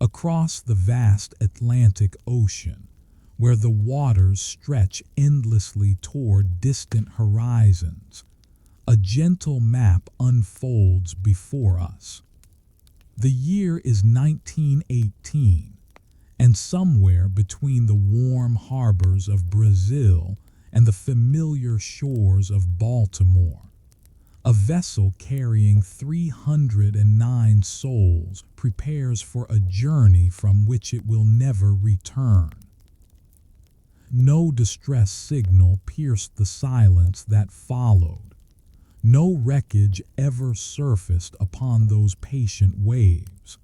across the vast Atlantic Ocean, where the waters stretch endlessly toward distant horizons, a gentle map unfolds before us. The year is 1918, and somewhere between the warm harbors of Brazil and the familiar shores of Baltimore, a vessel carrying 309 souls prepares for a journey from which it will never return. No distress signal pierced the silence that followed. No wreckage ever surfaced upon those patient waves.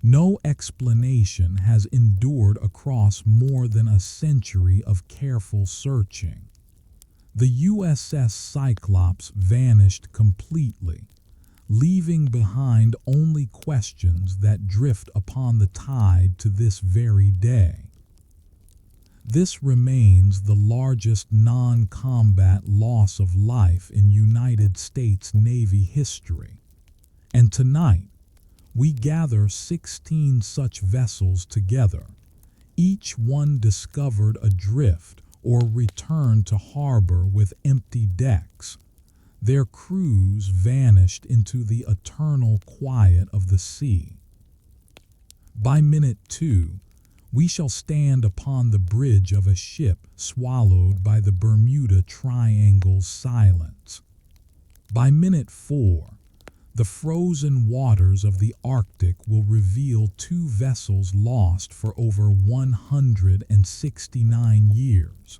No explanation has endured across more than a century of careful searching. The USS Cyclops vanished completely, leaving behind only questions that drift upon the tide to this very day. This remains the largest non-combat loss of life in United States Navy history, and tonight we gather 16 such vessels together, each one discovered adrift or returned to harbor with empty decks, their crews vanished into the eternal quiet of the sea. By minute 2, we shall stand upon the bridge of a ship swallowed by the Bermuda Triangle's silence. By minute 4, the frozen waters of the Arctic will reveal 2 vessels lost for over 169 years.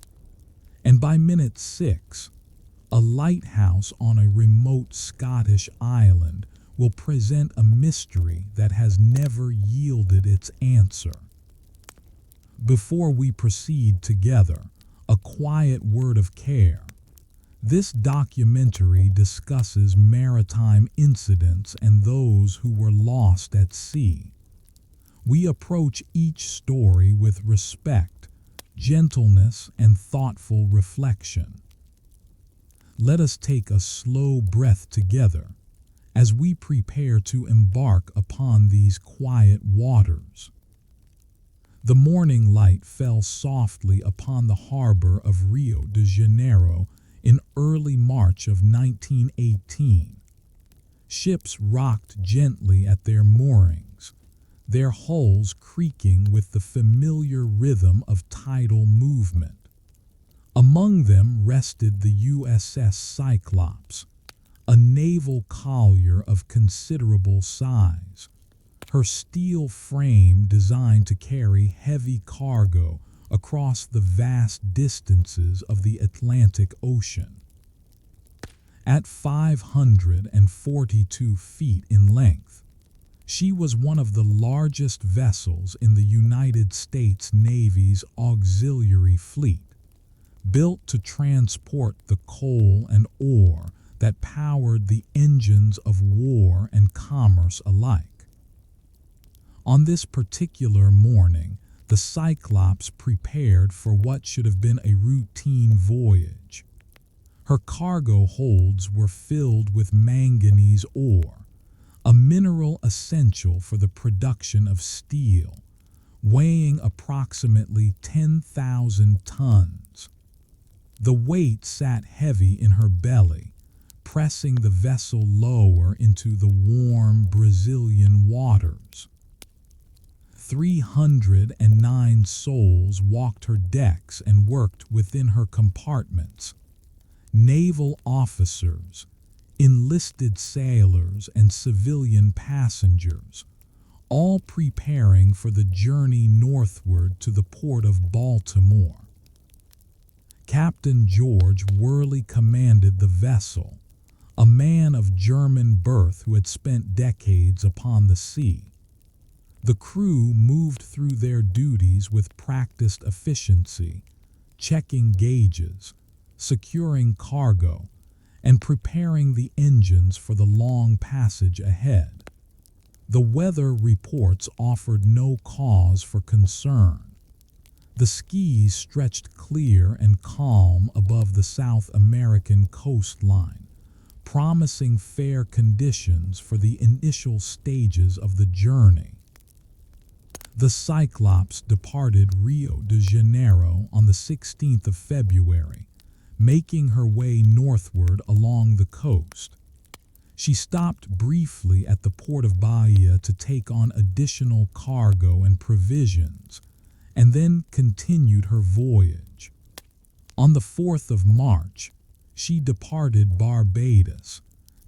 And by minute 6, a lighthouse on a remote Scottish island will present a mystery that has never yielded its answer. Before we proceed together, a quiet word of care. This documentary discusses maritime incidents and those who were lost at sea. We approach each story with respect, gentleness, and thoughtful reflection. Let us take a slow breath together as we prepare to embark upon these quiet waters. The morning light fell softly upon the harbor of Rio de Janeiro in early March of 1918. Ships rocked gently at their moorings, their hulls creaking with the familiar rhythm of tidal movement. Among them rested the USS Cyclops, a naval collier of considerable size, her steel frame designed to carry heavy cargo across the vast distances of the Atlantic Ocean. At 542 feet in length, she was one of the largest vessels in the United States Navy's auxiliary fleet, built to transport the coal and ore that powered the engines of war and commerce alike. On this particular morning, the Cyclops prepared for what should have been a routine voyage. Her cargo holds were filled with manganese ore, a mineral essential for the production of steel, weighing approximately 10,000 tons. The weight sat heavy in her belly, pressing the vessel lower into the warm Brazilian waters. 309 souls walked her decks and worked within her compartments. Naval officers, enlisted sailors, and civilian passengers, all preparing for the journey northward to the port of Baltimore. Captain George Worley commanded the vessel, a man of German birth who had spent decades upon the sea. The crew moved through their duties with practiced efficiency, checking gauges, securing cargo, and preparing the engines for the long passage ahead. The weather reports offered no cause for concern. The seas stretched clear and calm above the South American coastline, promising fair conditions for the initial stages of the journey. The Cyclops departed Rio de Janeiro on the 16th of February, making her way northward along the coast. She stopped briefly at the port of Bahia to take on additional cargo and provisions, and then continued her voyage. On the 4th of March, she departed Barbados,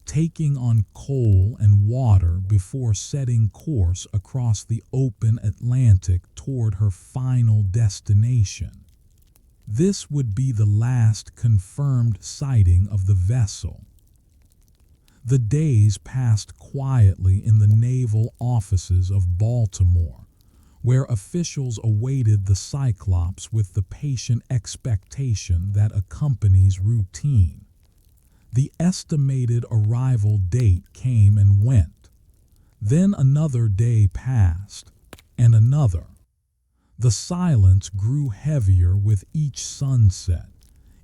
taking on coal and water before setting course across the open Atlantic toward her final destination. This would be the last confirmed sighting of the vessel. The days passed quietly in the naval offices of Baltimore, where officials awaited the Cyclops with the patient expectation that accompanies routine. The estimated arrival date came and went. Then another day passed, and another. The silence grew heavier with each sunset,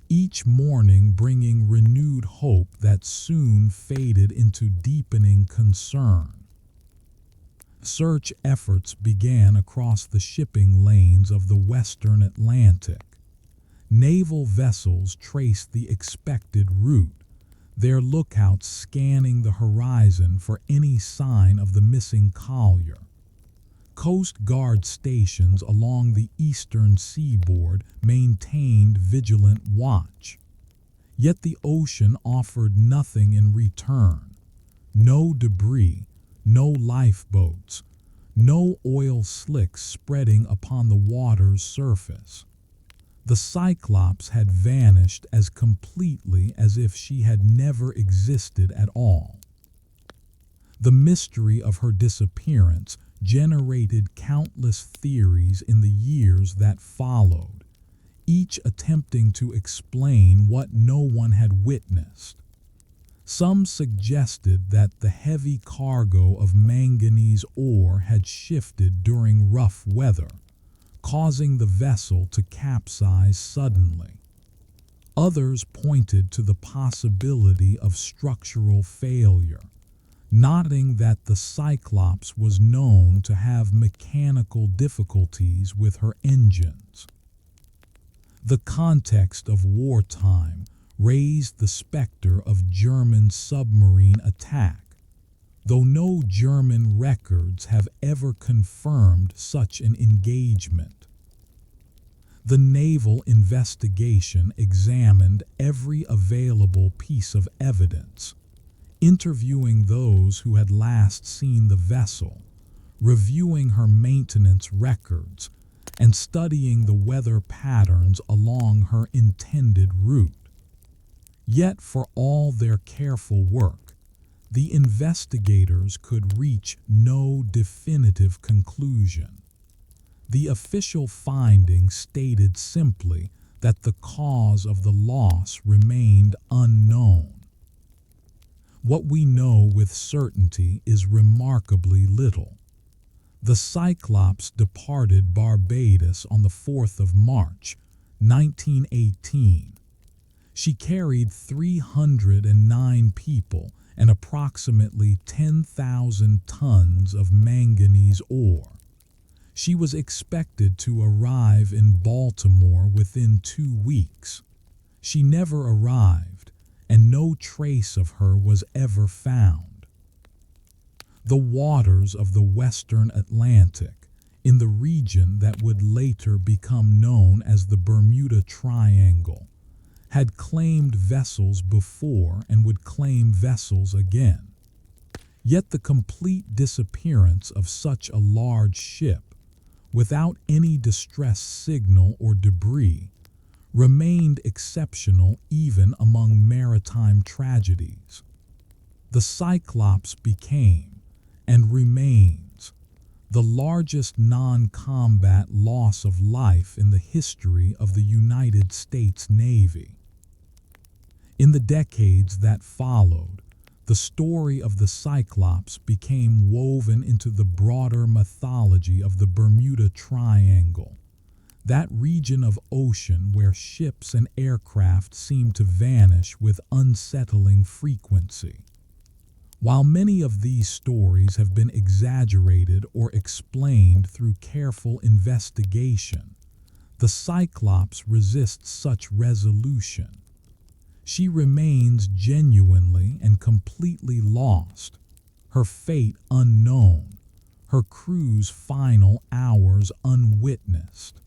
each morning bringing renewed hope that soon faded into deepening concern. Search efforts began across the shipping lanes of the western Atlantic. Naval vessels traced the expected route, their lookouts scanning the horizon for any sign of the missing collier. Coast Guard stations along the eastern seaboard maintained vigilant watch. Yet the ocean offered nothing in return. No debris, no lifeboats, no oil slicks spreading upon the water's surface. The Cyclops had vanished as completely as if she had never existed at all. The mystery of her disappearance generated countless theories in the years that followed, each attempting to explain what no one had witnessed. Some suggested that the heavy cargo of manganese ore had shifted during rough weather, causing the vessel to capsize suddenly. Others pointed to the possibility of structural failure, noting that the Cyclops was known to have mechanical difficulties with her engines. The context of wartime raised the specter of German submarine attack, though no German records have ever confirmed such an engagement. The naval investigation examined every available piece of evidence, interviewing those who had last seen the vessel, reviewing her maintenance records, and studying the weather patterns along her intended route. Yet for all their careful work, the investigators could reach no definitive conclusion. The official findings stated simply that the cause of the loss remained unknown. What we know with certainty is remarkably little. The Cyclops departed Barbados on the 4th of March, 1918. She carried 309 people and approximately 10,000 tons of manganese ore. She was expected to arrive in Baltimore within 2 weeks. She never arrived, and no trace of her was ever found. The waters of the western Atlantic, in the region that would later become known as the Bermuda Triangle, had claimed vessels before and would claim vessels again. Yet the complete disappearance of such a large ship, without any distress signal or debris, remained exceptional even among maritime tragedies. The Cyclops became, and remains, the largest non-combat loss of life in the history of the United States Navy. In the decades that followed, the story of the Cyclops became woven into the broader mythology of the Bermuda Triangle, that region of ocean where ships and aircraft seemed to vanish with unsettling frequency. While many of these stories have been exaggerated or explained through careful investigation, the Cyclops resists such resolution. She remains genuinely and completely lost, her fate unknown, her crew's final hours unwitnessed.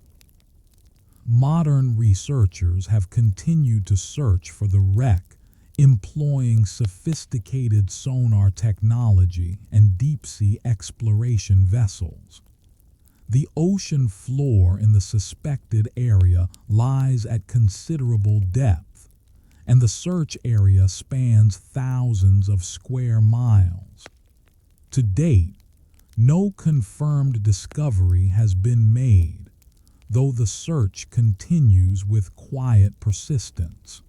Modern researchers have continued to search for the wreck, employing sophisticated sonar technology and deep-sea exploration vessels. The ocean floor in the suspected area lies at considerable depth, and the search area spans thousands of square miles. To date, no confirmed discovery has been made, though the search continues with quiet persistence.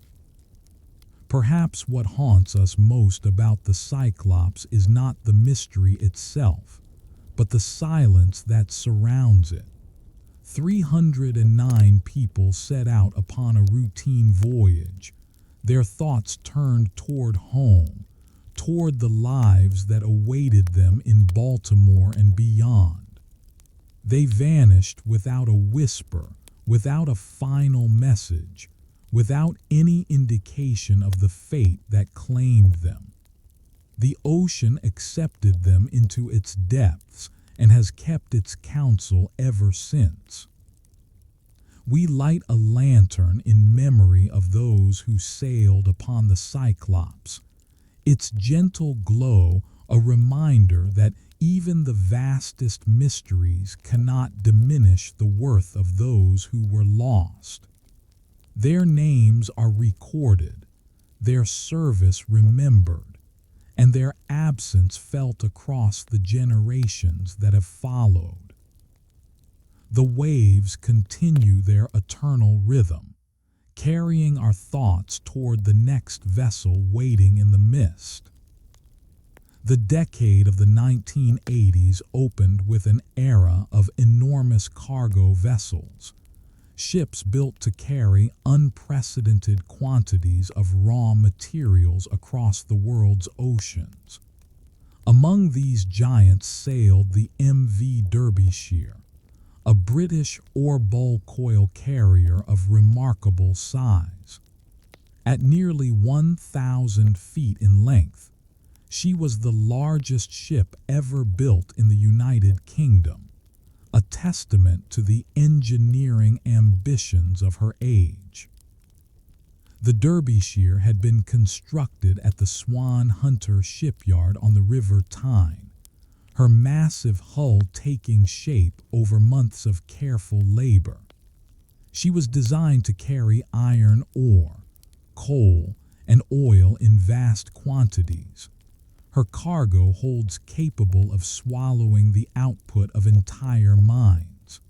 Perhaps what haunts us most about the Cyclops is not the mystery itself, but the silence that surrounds it. 309 people set out upon a routine voyage, their thoughts turned toward home, toward the lives that awaited them in Baltimore and beyond. They vanished without a whisper, without a final message, without any indication of the fate that claimed them. The ocean accepted them into its depths and has kept its counsel ever since. We light a lantern in memory of those who sailed upon the Cyclops, its gentle glow a reminder that even the vastest mysteries cannot diminish the worth of those who were lost. Their names are recorded, their service remembered, and their absence felt across the generations that have followed. The waves continue their eternal rhythm, carrying our thoughts toward the next vessel waiting in the mist. The decade of the 1980s opened with an era of enormous cargo vessels, ships built to carry unprecedented quantities of raw materials across the world's oceans. Among these giants sailed the MV Derbyshire, a British ore-bowl coil carrier of remarkable size. At nearly 1,000 feet in length, she was the largest ship ever built in the United Kingdom, a testament to the engineering ambitions of her age. The Derbyshire had been constructed at the Swan Hunter shipyard on the River Tyne, her massive hull taking shape over months of careful labor. She was designed to carry iron ore, coal, and oil in vast quantities. Her cargo holds capable of swallowing the output of entire mines.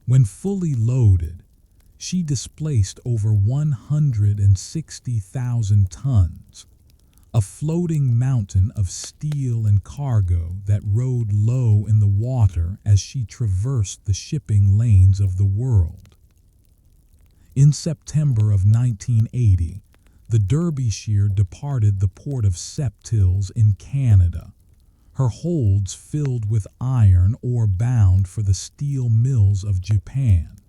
When fully loaded, she displaced over 160,000 tons, a floating mountain of steel and cargo that rode low in the water as she traversed the shipping lanes of the world. In September of 1980, the Derbyshire departed the port of Septils in Canada, her holds filled with iron ore bound for the steel mills of Japan.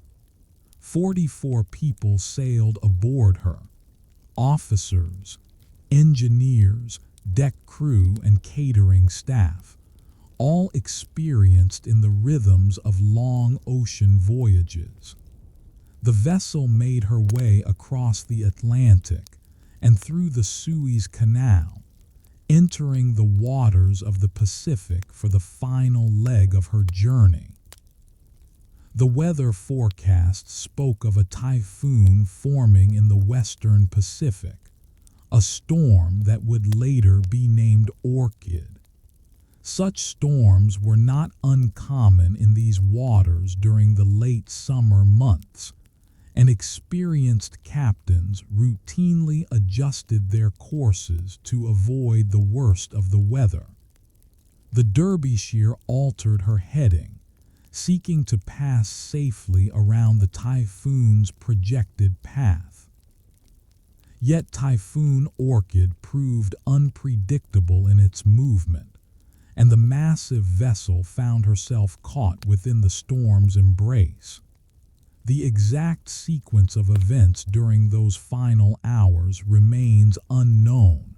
44 people sailed aboard her, officers, engineers, deck crew, and catering staff, all experienced in the rhythms of long ocean voyages. The vessel made her way across the Atlantic and through the Suez Canal, entering the waters of the Pacific for the final leg of her journey. The weather forecast spoke of a typhoon forming in the western Pacific, a storm that would later be named Orchid. Such storms were not uncommon in these waters during the late summer months, and experienced captains routinely adjusted their courses to avoid the worst of the weather. The Derbyshire altered her heading, seeking to pass safely around the typhoon's projected path. Yet Typhoon Orchid proved unpredictable in its movement, and the massive vessel found herself caught within the storm's embrace. The exact sequence of events during those final hours remains unknown,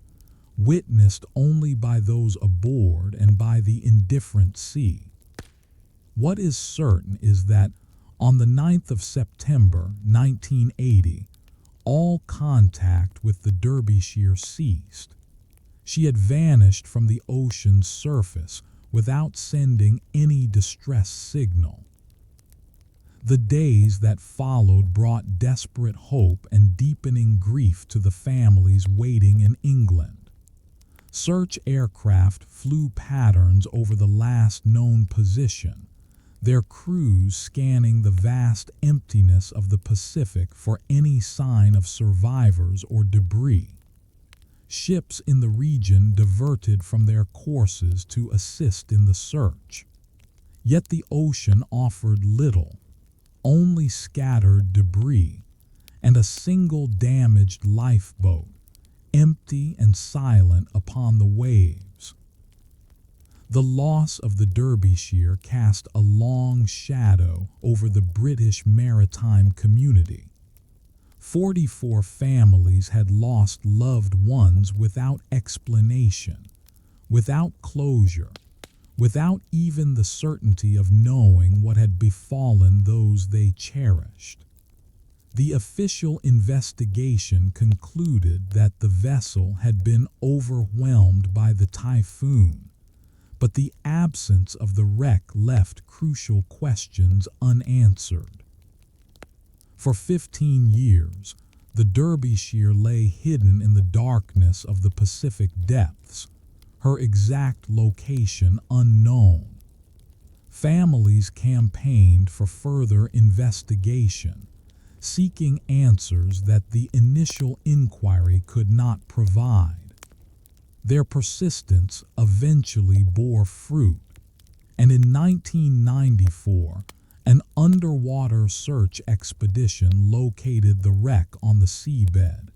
witnessed only by those aboard and by the indifferent sea. What is certain is that on the 9th of September 1980, all contact with the Derbyshire ceased. She had vanished from the ocean's surface without sending any distress signal. The days that followed brought desperate hope and deepening grief to the families waiting in England. Search aircraft flew patterns over the last known position, their crews scanning the vast emptiness of the Pacific for any sign of survivors or debris. Ships in the region diverted from their courses to assist in the search. Yet the ocean offered little, only scattered debris and a single damaged lifeboat, empty and silent upon the waves. The loss of the Derbyshire cast a long shadow over the British maritime community. 44 families had lost loved ones without explanation, without closure, without even the certainty of knowing what had befallen those they cherished. The official investigation concluded that the vessel had been overwhelmed by the typhoon, but the absence of the wreck left crucial questions unanswered. For 15 years, the Derbyshire lay hidden in the darkness of the Pacific depths, her exact location unknown. Families campaigned for further investigation, seeking answers that the initial inquiry could not provide. Their persistence eventually bore fruit, and in 1994, an underwater search expedition located the wreck on the seabed,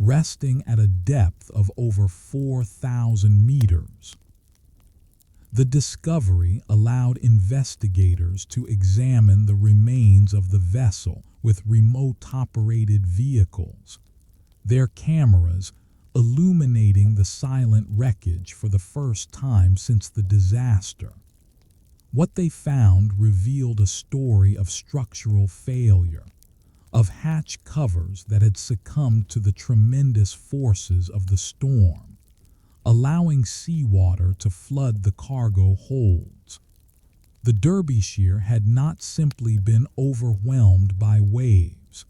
resting at a depth of over 4,000 meters. The discovery allowed investigators to examine the remains of the vessel with remote-operated vehicles, their cameras illuminating the silent wreckage for the first time since the disaster. What they found revealed a story of structural failure, of hatch covers that had succumbed to the tremendous forces of the storm, allowing seawater to flood the cargo holds. The Derbyshire had not simply been overwhelmed by waves.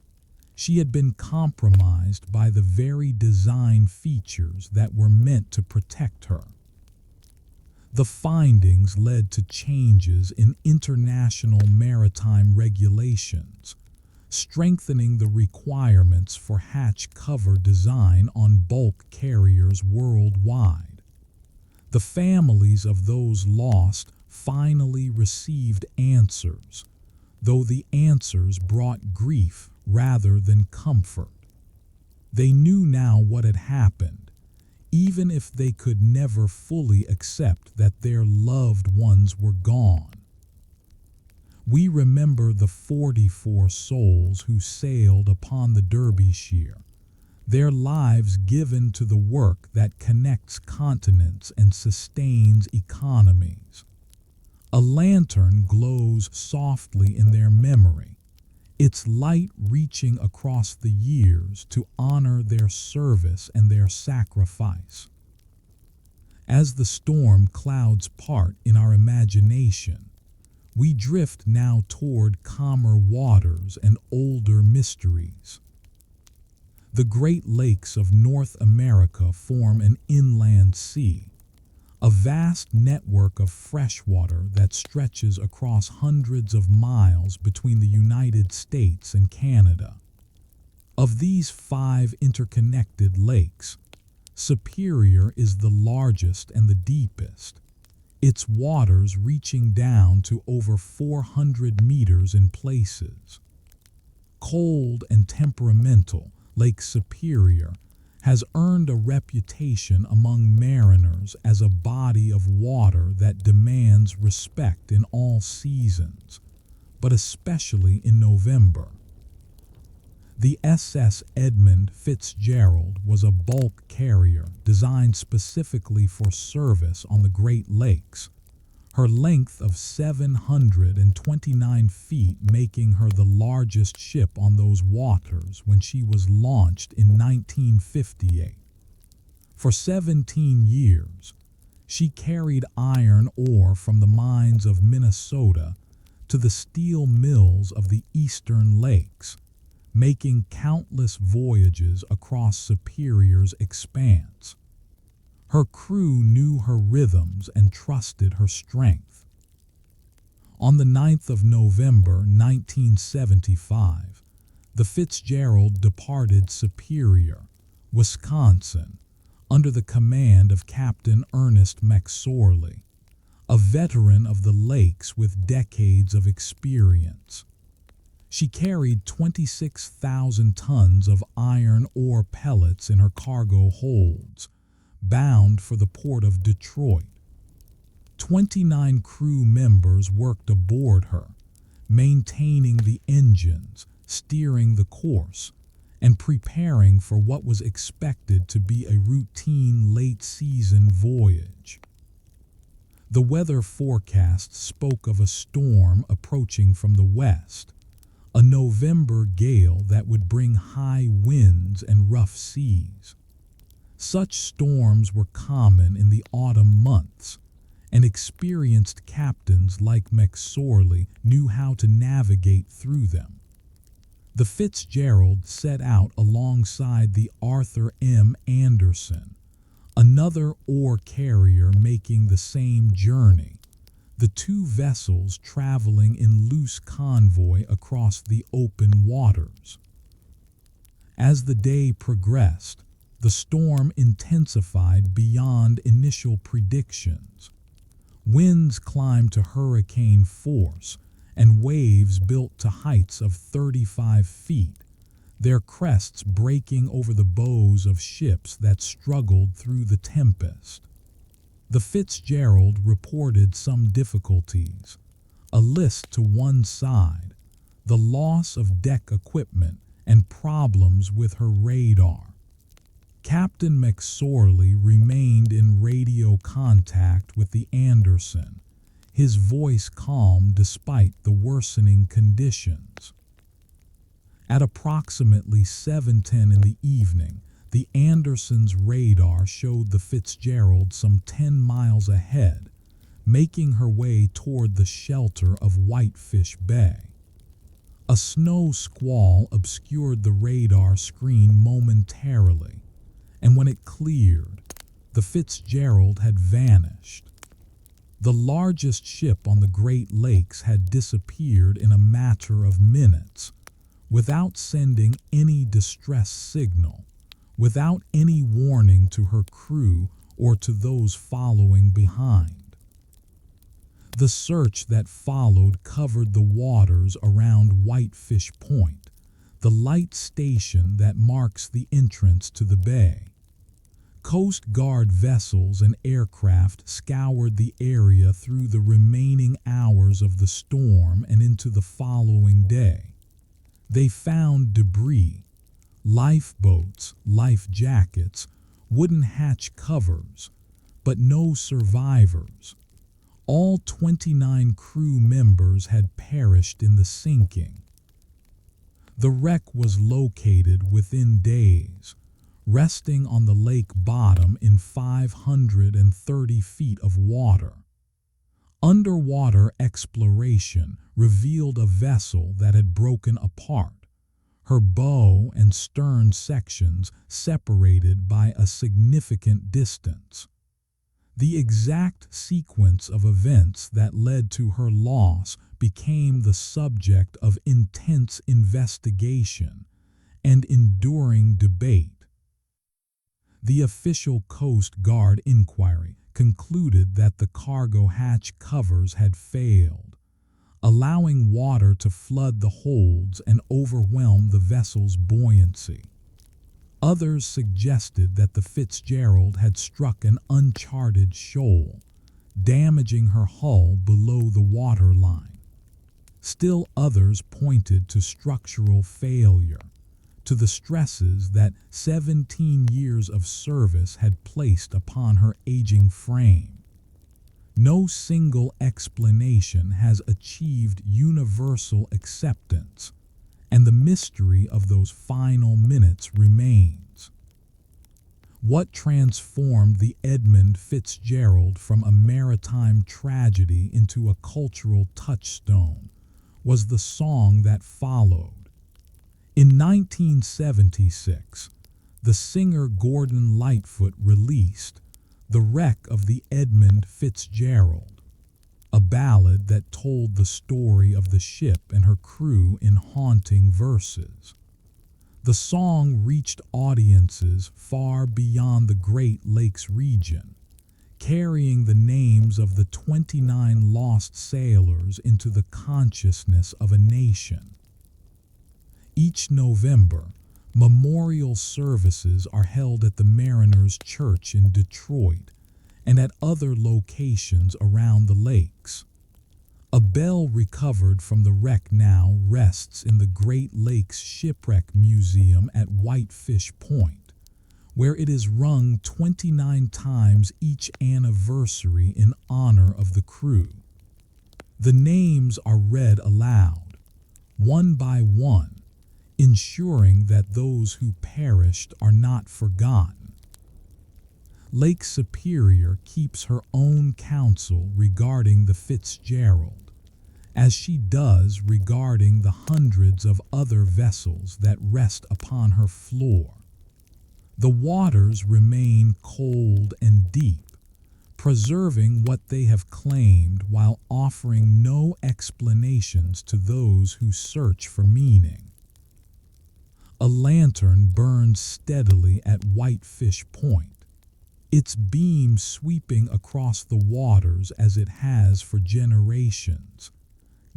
She had been compromised by the very design features that were meant to protect her. The findings led to changes in international maritime regulations, strengthening the requirements for hatch cover design on bulk carriers worldwide. The families of those lost finally received answers, though the answers brought grief rather than comfort. They knew now what had happened, even if they could never fully accept that their loved ones were gone. We remember the 44 souls who sailed upon the Derbyshire, their lives given to the work that connects continents and sustains economies. A lantern glows softly in their memory, its light reaching across the years to honor their service and their sacrifice. As the storm clouds part in our imagination, we drift now toward calmer waters and older mysteries. The Great Lakes of North America form an inland sea, a vast network of freshwater that stretches across hundreds of miles between the United States and Canada. Of these 5 interconnected lakes, Superior is the largest and the deepest, its waters reaching down to over 400 meters in places. Cold and temperamental, Lake Superior, has earned a reputation among mariners as a body of water that demands respect in all seasons, but especially in November. The SS Edmund Fitzgerald was a bulk carrier designed specifically for service on the Great Lakes, her length of 729 feet making her the largest ship on those waters when she was launched in 1958. For 17 years, she carried iron ore from the mines of Minnesota to the steel mills of the eastern lakes, making countless voyages across Superior's expanse. Her crew knew her rhythms and trusted her strength. On the 9th of November 1975, the Fitzgerald departed Superior, Wisconsin, under the command of Captain Ernest McSorley, a veteran of the lakes with decades of experience. She carried 26,000 tons of iron ore pellets in her cargo holds, bound for the port of Detroit. 29 crew members worked aboard her, maintaining the engines, steering the course, and preparing for what was expected to be a routine late-season voyage. The weather forecast spoke of a storm approaching from the west, a November gale that would bring high winds and rough seas. Such storms were common in the autumn months, and experienced captains like McSorley knew how to navigate through them. The Fitzgerald set out alongside the Arthur M. Anderson, another ore carrier making the same journey, the two vessels traveling in loose convoy across the open waters. As the day progressed, the storm intensified beyond initial predictions. Winds climbed to hurricane force, and waves built to heights of 35 feet, their crests breaking over the bows of ships that struggled through the tempest. The Fitzgerald reported some difficulties. A list to one side, the loss of deck equipment and problems with her radar. Captain McSorley remained in radio contact with the Anderson, his voice calm despite the worsening conditions. At approximately 7:10 in the evening, the Anderson's radar showed the Fitzgerald some 10 miles ahead, making her way toward the shelter of Whitefish Bay. A snow squall obscured the radar screen momentarily, and when it cleared, the Fitzgerald had vanished. The largest ship on the Great Lakes had disappeared in a matter of minutes, without sending any distress signal, without any warning to her crew or to those following behind. The search that followed covered the waters around Whitefish Point, the light station that marks the entrance to the bay. Coast Guard vessels and aircraft scoured the area through the remaining hours of the storm and into the following day. They found debris, lifeboats, life jackets, wooden hatch covers, but no survivors. All 29 crew members had perished in the sinking. The wreck was located within days, resting on the lake bottom in 530 feet of water. Underwater exploration revealed a vessel that had broken apart, her bow and stern sections separated by a significant distance. The exact sequence of events that led to her loss became the subject of intense investigation and enduring debate. The official Coast Guard inquiry concluded that the cargo hatch covers had failed, allowing water to flood the holds and overwhelm the vessel's buoyancy. Others suggested that the Fitzgerald had struck an uncharted shoal, damaging her hull below the waterline. Still others pointed to structural failure, to the stresses that 17 years of service had placed upon her aging frame. No single explanation has achieved universal acceptance, and the mystery of those final minutes remains. What transformed the Edmund Fitzgerald from a maritime tragedy into a cultural touchstone was the song that followed. In 1976, the singer Gordon Lightfoot released "The Wreck of the Edmund Fitzgerald," a ballad that told the story of the ship and her crew in haunting verses. The song reached audiences far beyond the Great Lakes region, carrying the names of the 29 lost sailors into the consciousness of a nation. Each November, memorial services are held at the Mariners' Church in Detroit and at other locations around the lakes. A bell recovered from the wreck now rests in the Great Lakes Shipwreck Museum at Whitefish Point, where it is rung 29 times each anniversary in honor of the crew. The names are read aloud, one by one, ensuring that those who perished are not forgotten. Lake Superior keeps her own counsel regarding the Fitzgerald, as she does regarding the hundreds of other vessels that rest upon her floor. The waters remain cold and deep, preserving what they have claimed while offering no explanations to those who search for meaning. A lantern burns steadily at Whitefish Point, its beam sweeping across the waters as it has for generations,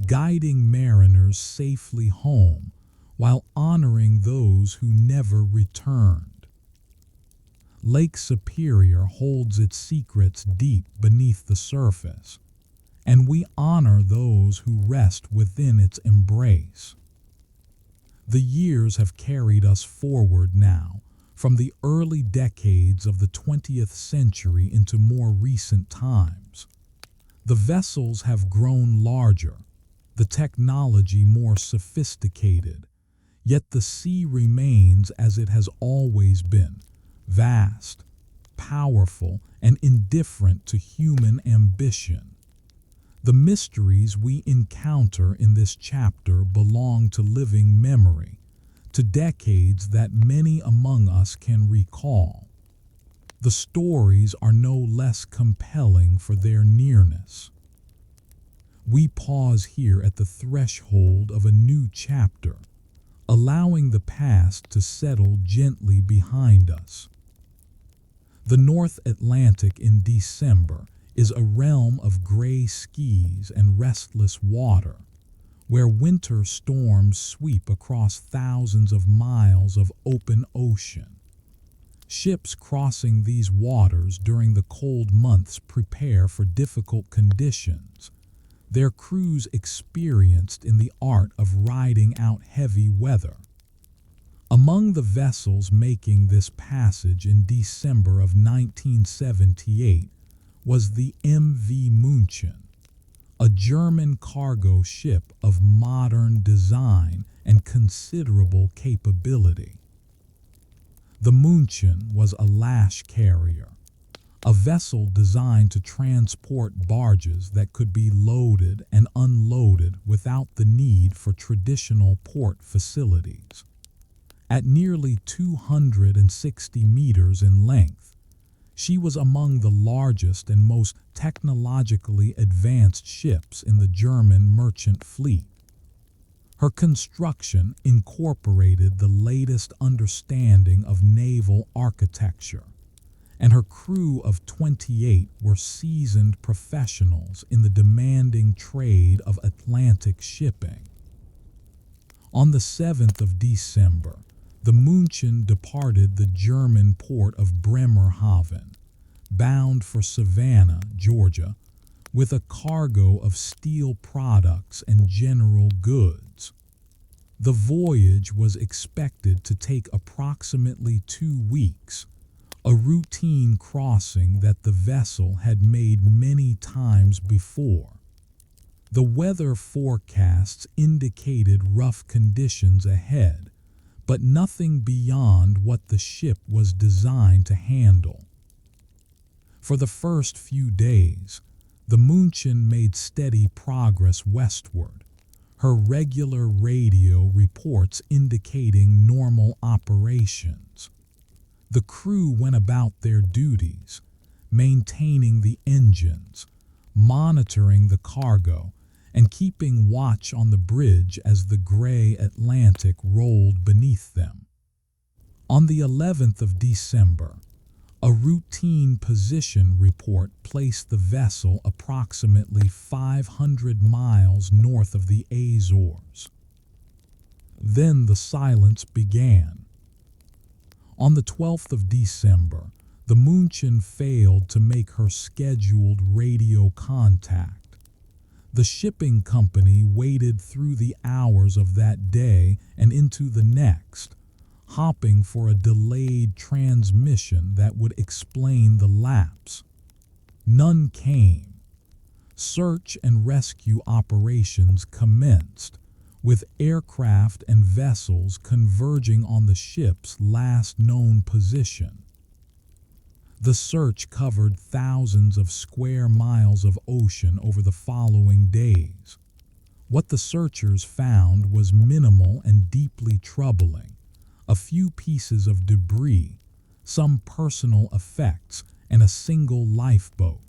guiding mariners safely home while honoring those who never returned. Lake Superior holds its secrets deep beneath the surface, and we honor those who rest within its embrace. The years have carried us forward now, from the early decades of the 20th century into more recent times. The vessels have grown larger, the technology more sophisticated, yet the sea remains as it has always been, vast, powerful, and indifferent to human ambition. The mysteries we encounter in this chapter belong to living memory, to decades that many among us can recall. The stories are no less compelling for their nearness. We pause here at the threshold of a new chapter, allowing the past to settle gently behind us. The North Atlantic in December is a realm of gray skies and restless water, where winter storms sweep across thousands of miles of open ocean. Ships crossing these waters during the cold months prepare for difficult conditions, their crews experienced in the art of riding out heavy weather. Among the vessels making this passage in December of 1978 was the MV München, a German cargo ship of modern design and considerable capability. The München was a lash carrier, a vessel designed to transport barges that could be loaded and unloaded without the need for traditional port facilities. At nearly 260 meters in length, she was among the largest and most technologically advanced ships in the German merchant fleet. Her construction incorporated the latest understanding of naval architecture, and her crew of 28 were seasoned professionals in the demanding trade of Atlantic shipping. On the 7th of December, the München departed the German port of Bremerhaven, bound for Savannah, Georgia, with a cargo of steel products and general goods. The voyage was expected to take approximately 2 weeks, a routine crossing that the vessel had made many times before. The weather forecasts indicated rough conditions ahead, but nothing beyond what the ship was designed to handle. For the first few days, the München made steady progress westward, her regular radio reports indicating normal operations. The crew went about their duties, maintaining the engines, monitoring the cargo, and keeping watch on the bridge as the gray Atlantic rolled beneath them. On the 11th of December, a routine position report placed the vessel approximately 500 miles north of the Azores. Then the silence began. On the 12th of December, the München failed to make her scheduled radio contact. The shipping company waited through the hours of that day and into the next, hopping for a delayed transmission that would explain the lapse. None came. Search and rescue operations commenced, with aircraft and vessels converging on the ship's last known position. The search covered thousands of square miles of ocean over the following days. What the searchers found was minimal and deeply troubling. A few pieces of debris, some personal effects, and a single lifeboat.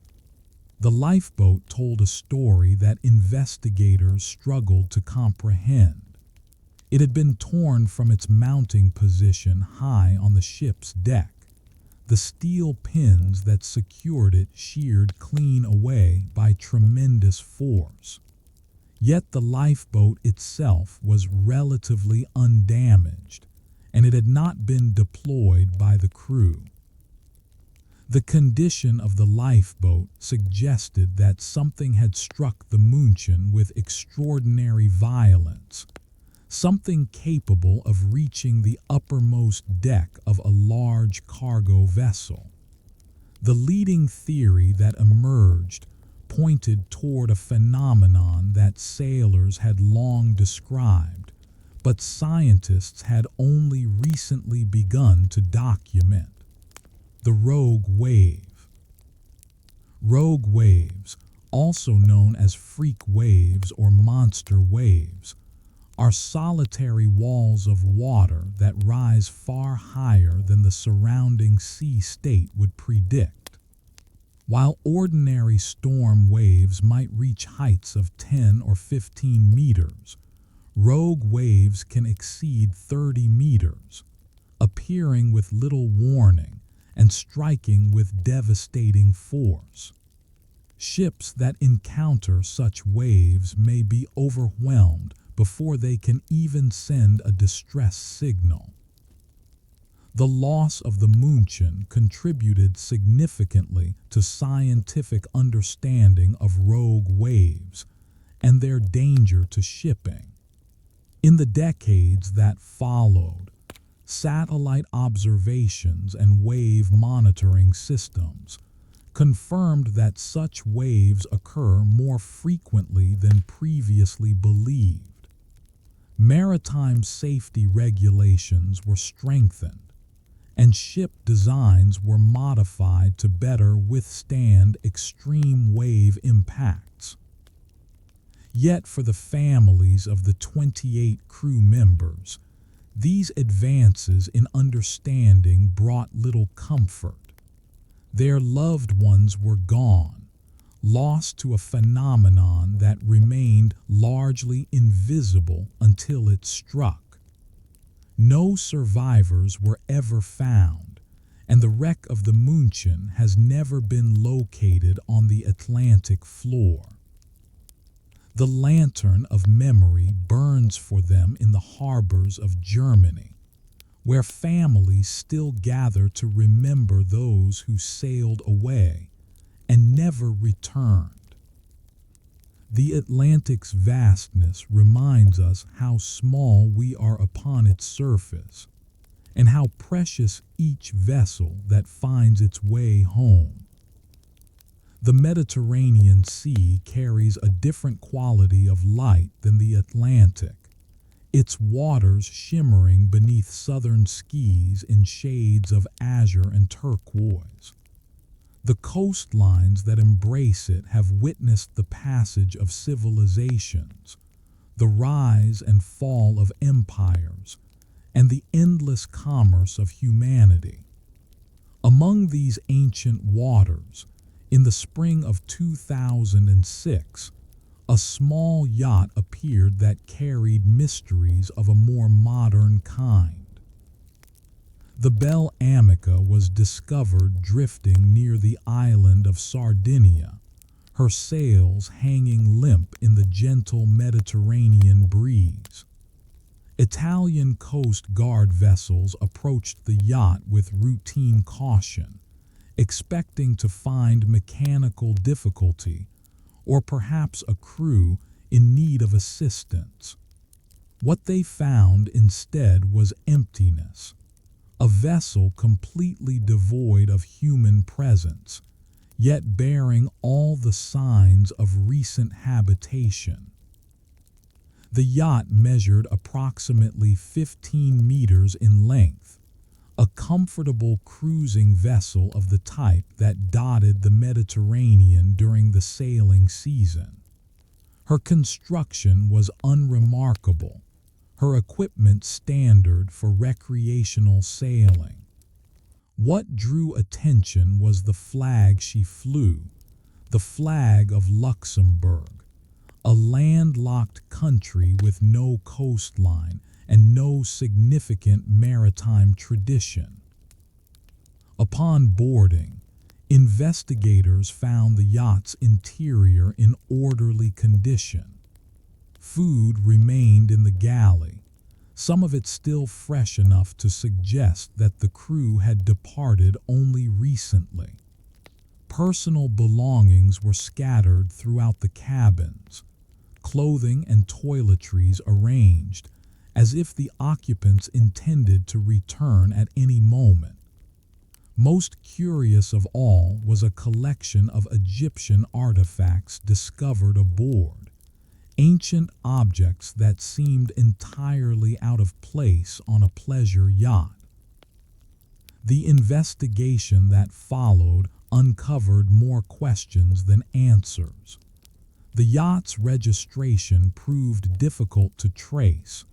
The lifeboat told a story that investigators struggled to comprehend. It had been torn from its mounting position high on the ship's deck. The steel pins that secured it sheared clean away by tremendous force. Yet the lifeboat itself was relatively undamaged, and it had not been deployed by the crew. The condition of the lifeboat suggested that something had struck the München with extraordinary violence, something capable of reaching the uppermost deck of a large cargo vessel. The leading theory that emerged pointed toward a phenomenon that sailors had long described, but scientists had only recently begun to document: the rogue wave. Rogue waves, also known as freak waves or monster waves, are solitary walls of water that rise far higher than the surrounding sea state would predict. While ordinary storm waves might reach heights of 10 or 15 meters, rogue waves can exceed 30 meters, appearing with little warning and striking with devastating force. Ships that encounter such waves may be overwhelmed before they can even send a distress signal. The loss of the München contributed significantly to scientific understanding of rogue waves and their danger to shipping. In the decades that followed, satellite observations and wave monitoring systems confirmed that such waves occur more frequently than previously believed. Maritime safety regulations were strengthened, and ship designs were modified to better withstand extreme wave impacts. Yet for the families of the 28 crew members, these advances in understanding brought little comfort. Their loved ones were gone, lost to a phenomenon that remained largely invisible until it struck. No survivors were ever found, and the wreck of the München has never been located on the Atlantic floor. The lantern of memory burns for them in the harbors of Germany, where families still gather to remember those who sailed away and never returned. The Atlantic's vastness reminds us how small we are upon its surface, and how precious each vessel that finds its way home. The Mediterranean Sea carries a different quality of light than the Atlantic, its waters shimmering beneath southern skies in shades of azure and turquoise. The coastlines that embrace it have witnessed the passage of civilizations, the rise and fall of empires, and the endless commerce of humanity. Among these ancient waters, in the spring of 2006, a small yacht appeared that carried mysteries of a more modern kind. The Bel Amica was discovered drifting near the island of Sardinia, her sails hanging limp in the gentle Mediterranean breeze. Italian Coast Guard vessels approached the yacht with routine caution, expecting to find mechanical difficulty or perhaps a crew in need of assistance. What they found instead was emptiness, a vessel completely devoid of human presence, yet bearing all the signs of recent habitation. The yacht measured approximately 15 meters in length, a comfortable cruising vessel of the type that dotted the Mediterranean during the sailing season. Her construction was unremarkable, her equipment standard for recreational sailing. What drew attention was the flag she flew, the flag of Luxembourg, a landlocked country with no coastline and no significant maritime tradition. Upon boarding, investigators found the yacht's interior in orderly condition. Food remained in the galley, some of it still fresh enough to suggest that the crew had departed only recently. Personal belongings were scattered throughout the cabins, clothing and toiletries arranged as if the occupants intended to return at any moment. Most curious of all was a collection of Egyptian artifacts discovered aboard, ancient objects that seemed entirely out of place on a pleasure yacht. The investigation that followed uncovered more questions than answers. The yacht's registration proved difficult to trace,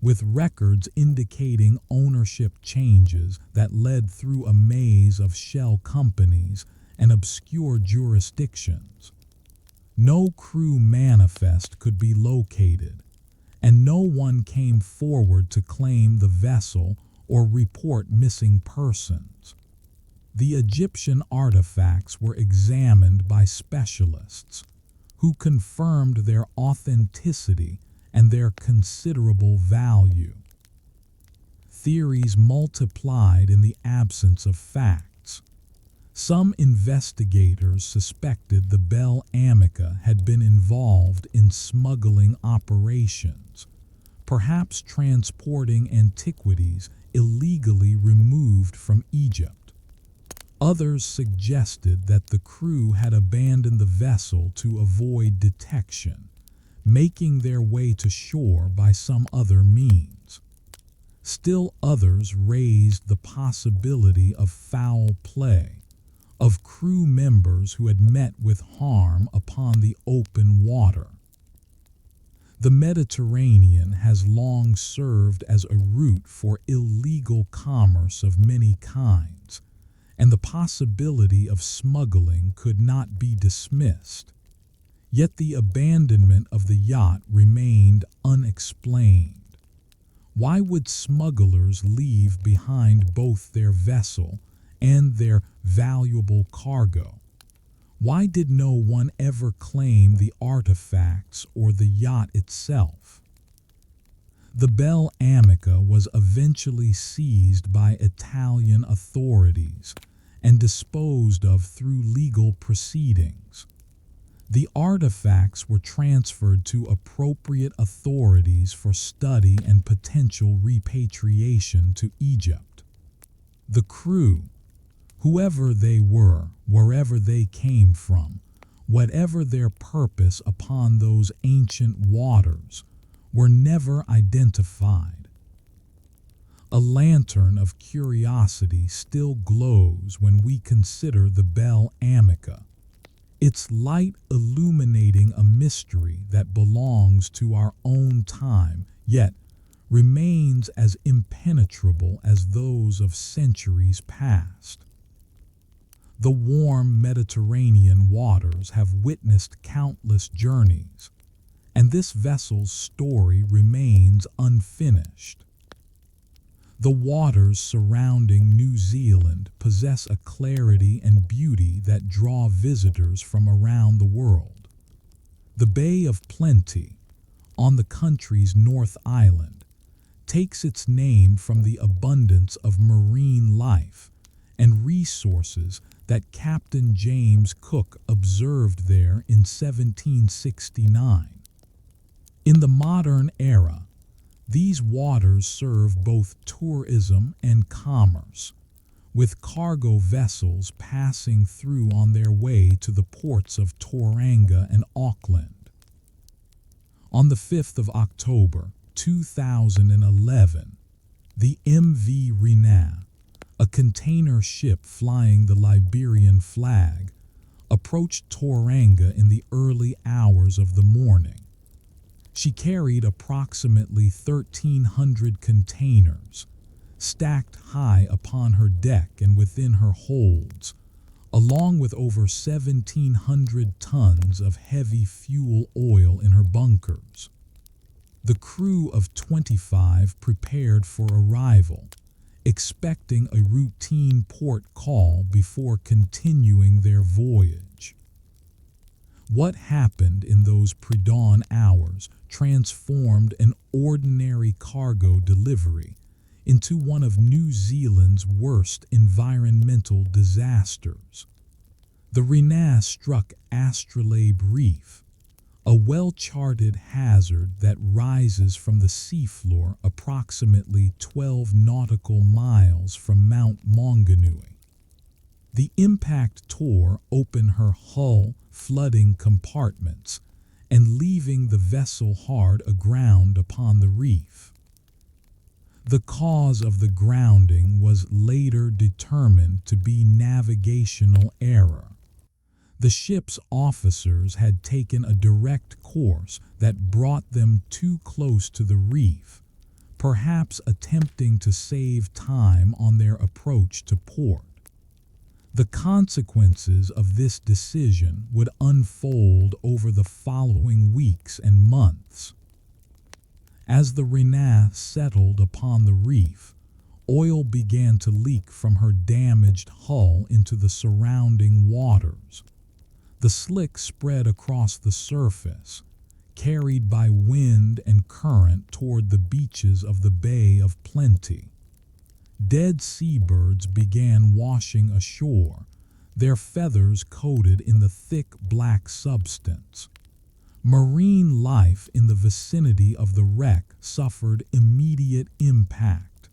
with records indicating ownership changes that led through a maze of shell companies and obscure jurisdictions. No crew manifest could be located, and no one came forward to claim the vessel or report missing persons. The Egyptian artifacts were examined by specialists, who confirmed their authenticity and their considerable value. Theories multiplied in the absence of facts. Some investigators suspected the Bel Amica had been involved in smuggling operations, perhaps transporting antiquities illegally removed from Egypt. Others suggested that the crew had abandoned the vessel to avoid detection, making their way to shore by some other means. Still others raised the possibility of foul play, of crew members who had met with harm upon the open water. The Mediterranean has long served as a route for illegal commerce of many kinds, and the possibility of smuggling could not be dismissed. Yet the abandonment of the yacht remained unexplained. Why would smugglers leave behind both their vessel and their valuable cargo? Why did no one ever claim the artifacts or the yacht itself? The Bel Amica was eventually seized by Italian authorities and disposed of through legal proceedings. The artifacts were transferred to appropriate authorities for study and potential repatriation to Egypt. The crew, whoever they were, wherever they came from, whatever their purpose upon those ancient waters, were never identified. A lantern of curiosity still glows when we consider the Bel Amica, its light illuminating a mystery that belongs to our own time, yet remains as impenetrable as those of centuries past. The warm Mediterranean waters have witnessed countless journeys, and this vessel's story remains unfinished. The waters surrounding New Zealand possess a clarity and beauty that draw visitors from around the world. The Bay of Plenty, on the country's North Island, takes its name from the abundance of marine life and resources that Captain James Cook observed there in 1769. In the modern era, these waters serve both tourism and commerce, with cargo vessels passing through on their way to the ports of Tauranga and Auckland. On the 5th of October, 2011, the MV Rena, a container ship flying the Liberian flag, approached Tauranga in the early hours of the morning. She carried approximately 1,300 containers, stacked high upon her deck and within her holds, along with over 1,700 tons of heavy fuel oil in her bunkers. The crew of 25 prepared for arrival, expecting a routine port call before continuing their voyage. What happened in those pre-dawn hours transformed an ordinary cargo delivery into one of New Zealand's worst environmental disasters. The Rena struck Astrolabe Reef, a well-charted hazard that rises from the seafloor approximately 12 nautical miles from Mount Maunganui. The impact tore open her hull, flooding compartments and leaving the vessel hard aground upon the reef. The cause of the grounding was later determined to be navigational error. The ship's officers had taken a direct course that brought them too close to the reef, perhaps attempting to save time on their approach to port. The consequences of this decision would unfold over the following weeks and months. As the Rena settled upon the reef, oil began to leak from her damaged hull into the surrounding waters. The slick spread across the surface, carried by wind and current toward the beaches of the Bay of Plenty. Dead seabirds began washing ashore, their feathers coated in the thick black substance. Marine life in the vicinity of the wreck suffered immediate impact.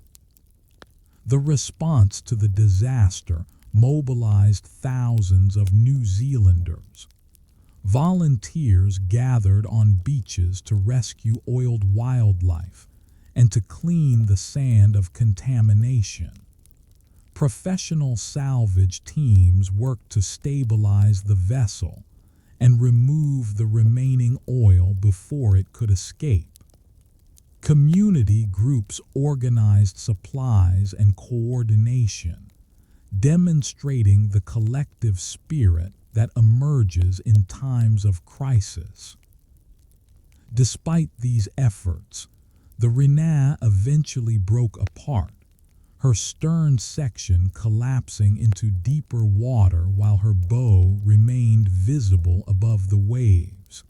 The response to the disaster mobilized thousands of New Zealanders. Volunteers gathered on beaches to rescue oiled wildlife and to clean the sand of contamination. Professional salvage teams worked to stabilize the vessel and remove the remaining oil before it could escape. Community groups organized supplies and coordination, demonstrating the collective spirit that emerges in times of crisis. Despite these efforts, the Rena eventually broke apart, her stern section collapsing into deeper water while her bow remained visible above the waves.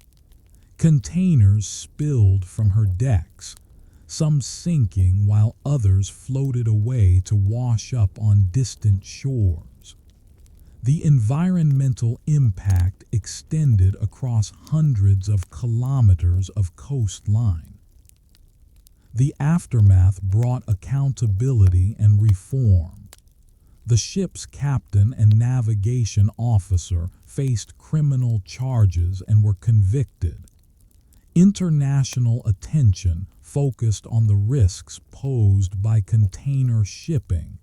Containers spilled from her decks, some sinking while others floated away to wash up on distant shores. The environmental impact extended across hundreds of kilometers of coastline. The aftermath brought accountability and reform. The ship's captain and navigation officer faced criminal charges and were convicted. International attention focused on the risks posed by container shipping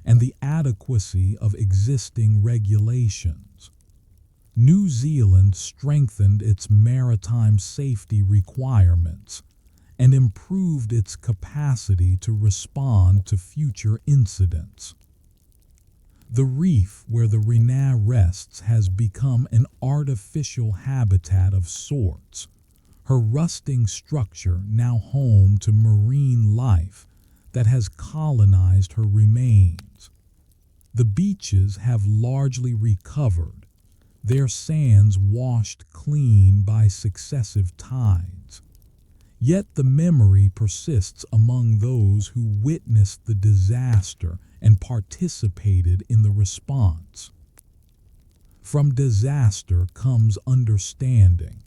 and the adequacy of existing regulations. New Zealand strengthened its maritime safety requirements and improved its capacity to respond to future incidents. The reef where the Rena rests has become an artificial habitat of sorts, her rusting structure now home to marine life that has colonized her remains. The beaches have largely recovered, their sands washed clean by successive tides. Yet the memory persists among those who witnessed the disaster and participated in the response. From disaster comes understanding,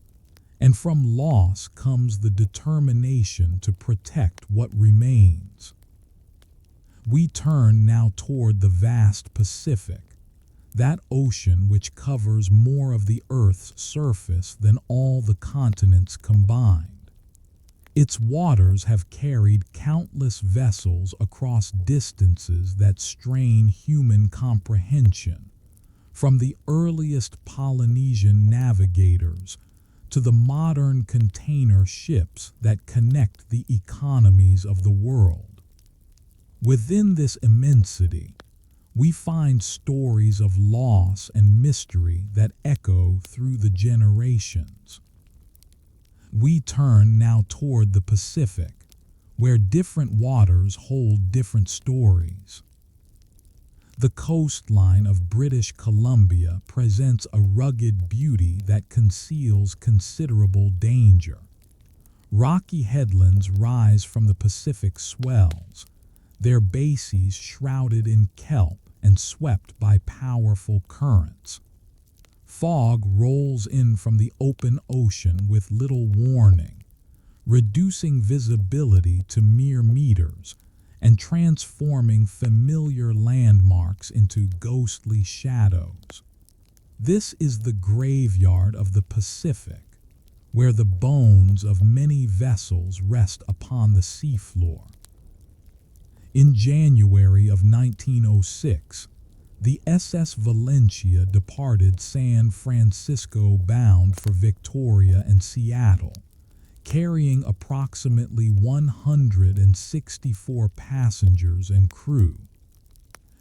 and from loss comes the determination to protect what remains. We turn now toward the vast Pacific, that ocean which covers more of the Earth's surface than all the continents combined. Its waters have carried countless vessels across distances that strain human comprehension, from the earliest Polynesian navigators to the modern container ships that connect the economies of the world. Within this immensity, we find stories of loss and mystery that echo through the generations. We turn now toward the Pacific, where different waters hold different stories. The coastline of British Columbia presents a rugged beauty that conceals considerable danger. Rocky headlands rise from the Pacific swells, their bases shrouded in kelp and swept by powerful currents. Fog rolls in from the open ocean with little warning, reducing visibility to mere meters and transforming familiar landmarks into ghostly shadows. This is the graveyard of the Pacific, where the bones of many vessels rest upon the seafloor. In January of 1906, the SS Valencia departed San Francisco bound for Victoria and Seattle, carrying approximately 164 passengers and crew.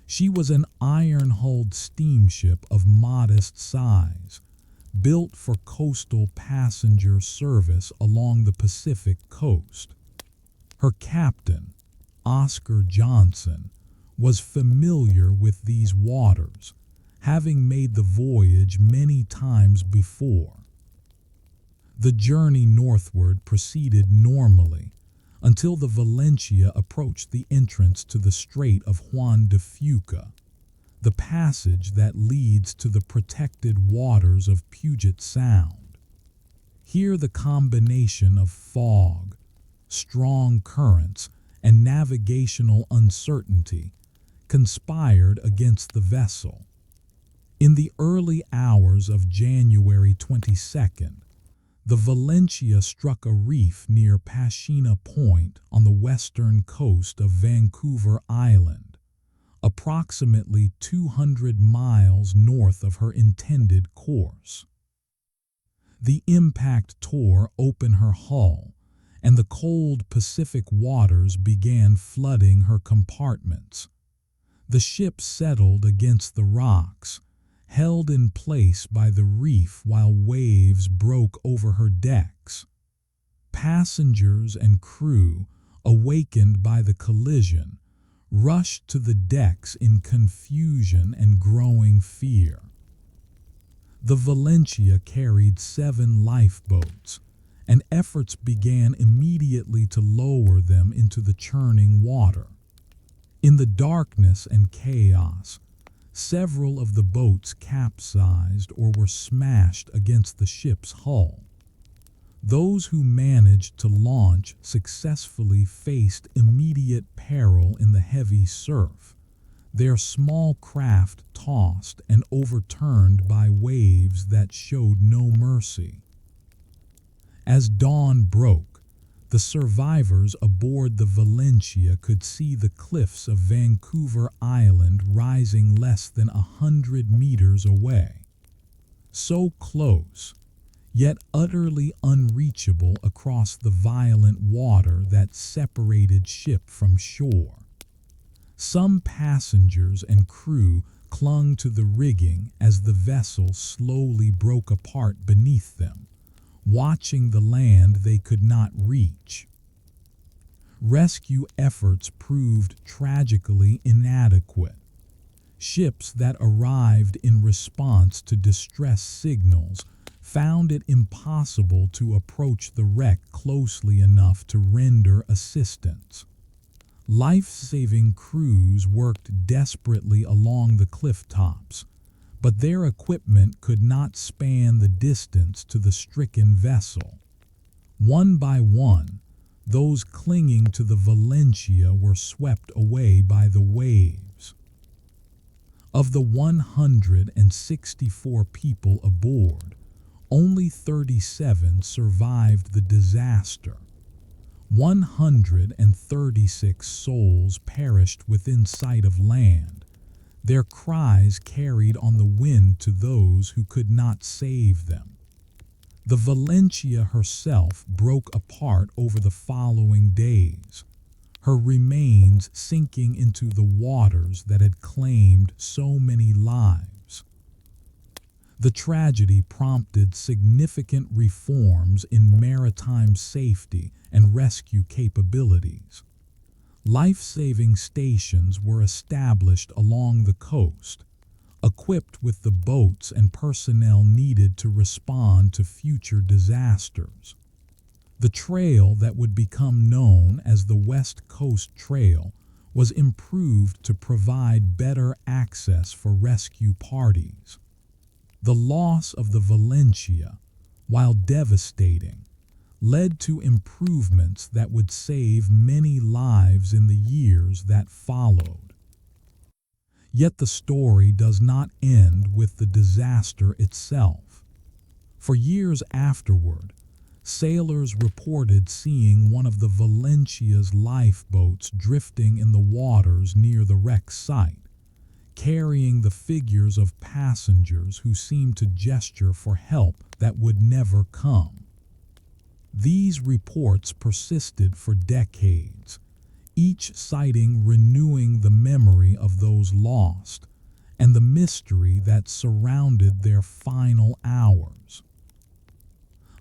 She was an iron-hulled steamship of modest size, built for coastal passenger service along the Pacific coast. Her captain, Oscar Johnson, was familiar with these waters, having made the voyage many times before. The journey northward proceeded normally until the Valencia approached the entrance to the Strait of Juan de Fuca, the passage that leads to the protected waters of Puget Sound. Here the combination of fog, strong currents, and navigational uncertainty conspired against the vessel. In the early hours of January 22nd, the Valencia struck a reef near Pashina Point on the western coast of Vancouver Island, approximately 200 miles north of her intended course. The impact tore open her hull, and the cold Pacific waters began flooding her compartments. The ship settled against the rocks, held in place by the reef while waves broke over her decks. Passengers and crew, awakened by the collision, rushed to the decks in confusion and growing fear. The Valencia carried 7 lifeboats, and efforts began immediately to lower them into the churning water. In the darkness and chaos, several of the boats capsized or were smashed against the ship's hull. Those who managed to launch successfully faced immediate peril in the heavy surf, their small craft tossed and overturned by waves that showed no mercy. As dawn broke, the survivors aboard the Valencia could see the cliffs of Vancouver Island rising less than 100 meters away. So close, yet utterly unreachable across the violent water that separated ship from shore. Some passengers and crew clung to the rigging as the vessel slowly broke apart beneath them, watching the land they could not reach. Rescue efforts proved tragically inadequate. Ships that arrived in response to distress signals found it impossible to approach the wreck closely enough to render assistance. Life-saving crews worked desperately along the cliff tops, but their equipment could not span the distance to the stricken vessel. One by one, those clinging to the Valencia were swept away by the waves. Of the 164 people aboard, only 37 survived the disaster. 136 souls perished within sight of land, their cries carried on the wind to those who could not save them. The Valencia herself broke apart over the following days, her remains sinking into the waters that had claimed so many lives. The tragedy prompted significant reforms in maritime safety and rescue capabilities. Life-saving stations were established along the coast, equipped with the boats and personnel needed to respond to future disasters. The trail that would become known as the West Coast Trail was improved to provide better access for rescue parties. The loss of the Valencia, while devastating, led to improvements that would save many lives in the years that followed. Yet the story does not end with the disaster itself. For years afterward, sailors reported seeing one of the Valencia's lifeboats drifting in the waters near the wreck site, carrying the figures of passengers who seemed to gesture for help that would never come. These reports persisted for decades, each sighting renewing the memory of those lost and the mystery that surrounded their final hours.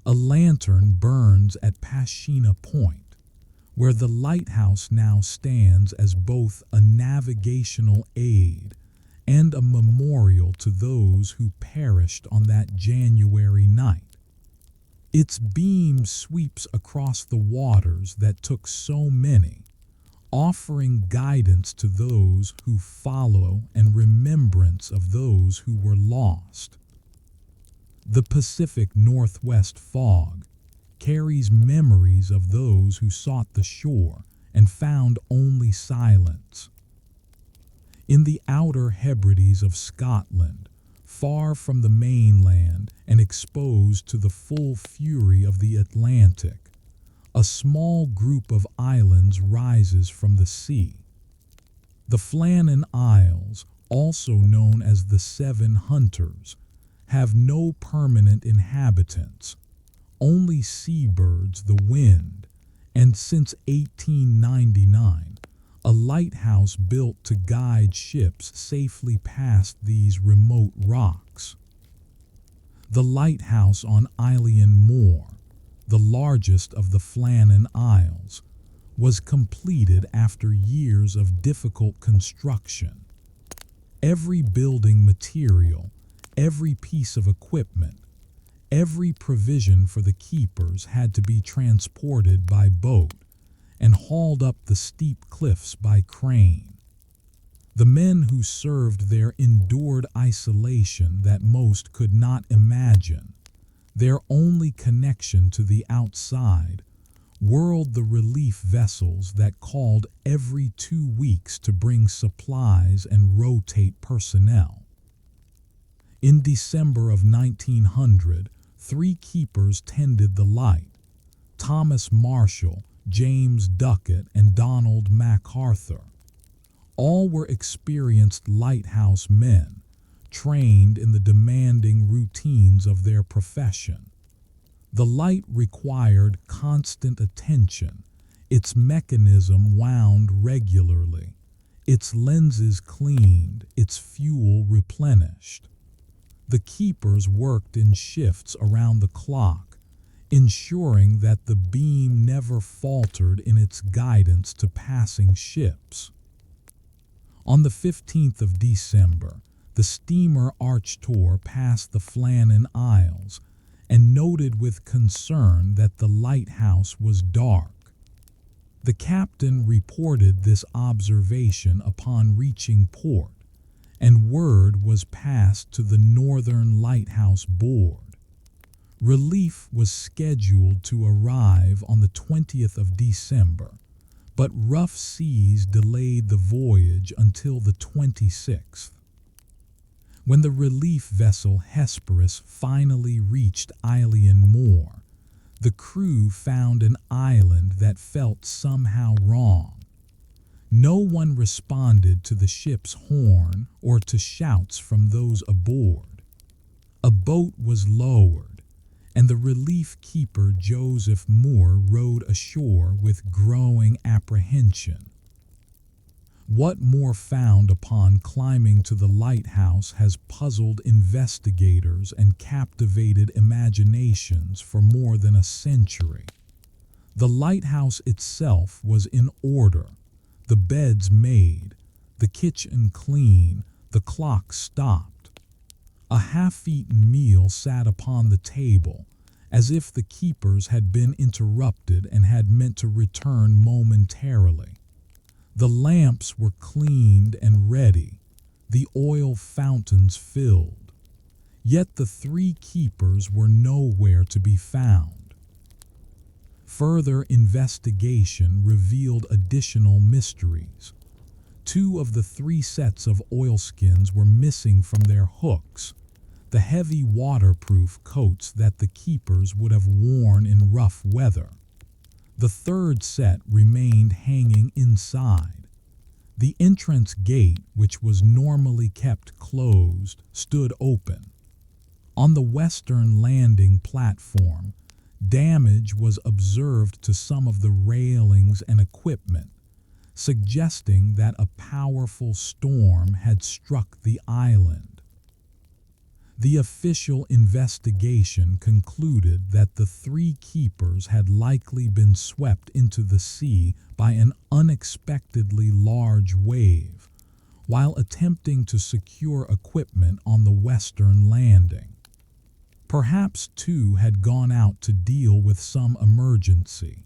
A lantern burns at Pashina Point, where the lighthouse now stands as both a navigational aid and a memorial to those who perished on that January night. Its beam sweeps across the waters that took so many, offering guidance to those who follow and remembrance of those who were lost. The Pacific Northwest fog carries memories of those who sought the shore and found only silence. In the Outer Hebrides of Scotland, far from the mainland and exposed to the full fury of the Atlantic, a small group of islands rises from the sea. The Flannan Isles, also known as the Seven Hunters, have no permanent inhabitants, only seabirds, the wind, and since 1899, a lighthouse built to guide ships safely past these remote rocks. The lighthouse on Eilean Moor, the largest of the Flannan Isles, was completed after years of difficult construction. Every building material, every piece of equipment, Every provision for the keepers had to be transported by boat and hauled up the steep cliffs by crane. The men who served there endured isolation that most could not imagine. Their only connection to the outside world the relief vessels that called every 2 weeks to bring supplies and rotate personnel. In December of 1900, 3 keepers tended the light: Thomas Marshall, James Duckett, and Donald MacArthur. All were experienced lighthouse men, trained in the demanding routines of their profession. The light required constant attention, its mechanism wound regularly, its lenses cleaned, its fuel replenished. The keepers worked in shifts around the clock, ensuring that the beam never faltered in its guidance to passing ships. On the 15th of December, the steamer Archtor passed the Flannan Isles and noted with concern that the lighthouse was dark. The captain reported this observation upon reaching port, and word was passed to the Northern Lighthouse Board. Relief was scheduled to arrive on the 20th of December, but rough seas delayed the voyage until the 26th. When the relief vessel Hesperus finally reached Ilion Moor, the crew found an island that felt somehow wrong. No one responded to the ship's horn or to shouts from those aboard. A boat was lowered, and the relief keeper Joseph Moore rowed ashore with growing apprehension. What Moore found upon climbing to the lighthouse has puzzled investigators and captivated imaginations for more than a century. The lighthouse itself was in order, the beds made, the kitchen clean, the clock stopped. A half-eaten meal sat upon the table, as if the keepers had been interrupted and had meant to return momentarily. The lamps were cleaned and ready, the oil fountains filled. Yet the 3 keepers were nowhere to be found. Further investigation revealed additional mysteries. 2 of the 3 sets of oilskins were missing from their hooks, the heavy waterproof coats that the keepers would have worn in rough weather. The 3rd set remained hanging inside. The entrance gate, which was normally kept closed, stood open. On the western landing platform, damage was observed to some of the railings and equipment, suggesting that a powerful storm had struck the island. The official investigation concluded that the 3 keepers had likely been swept into the sea by an unexpectedly large wave, while attempting to secure equipment on the western landing. Perhaps 2 had gone out to deal with some emergency,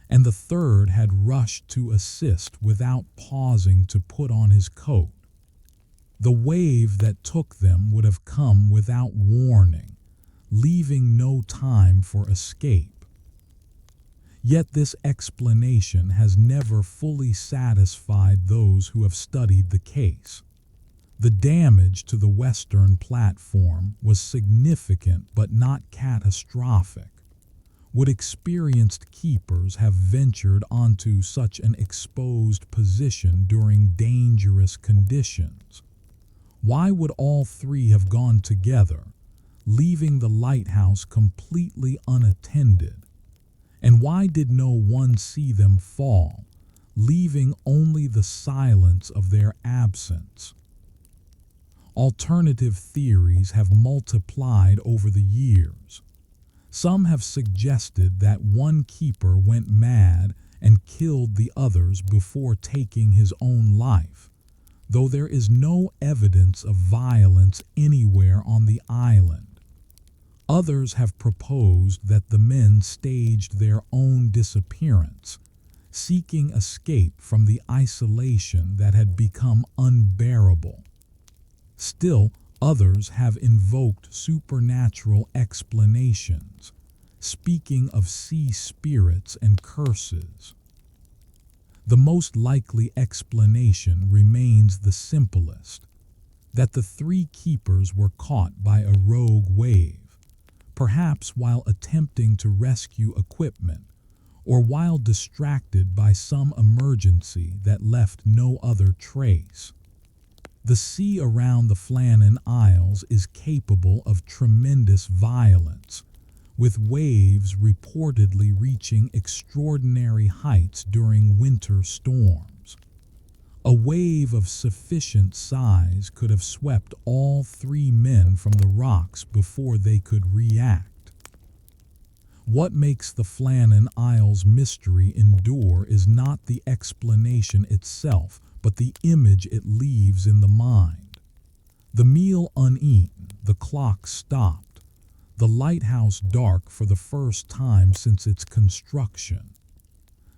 and the 3rd had rushed to assist without pausing to put on his coat. The wave that took them would have come without warning, leaving no time for escape. Yet this explanation has never fully satisfied those who have studied the case. The damage to the western platform was significant but not catastrophic. Would experienced keepers have ventured onto such an exposed position during dangerous conditions? Why would all 3 have gone together, leaving the lighthouse completely unattended? And why did no one see them fall, leaving only the silence of their absence? Alternative theories have multiplied over the years. Some have suggested that one keeper went mad and killed the others before taking his own life, though there is no evidence of violence anywhere on the island. Others have proposed that the men staged their own disappearance, seeking escape from the isolation that had become unbearable. Still, others have invoked supernatural explanations, speaking of sea spirits and curses. The most likely explanation remains the simplest, that the three keepers were caught by a rogue wave, perhaps while attempting to rescue equipment, or while distracted by some emergency that left no other trace. The sea around the Flannan Isles is capable of tremendous violence, with waves reportedly reaching extraordinary heights during winter storms. A wave of sufficient size could have swept all three men from the rocks before they could react. What makes the Flannan Isles mystery endure is not the explanation itself, but the image it leaves in the mind. The meal uneaten, the clock stopped, the lighthouse dark for the first time since its construction.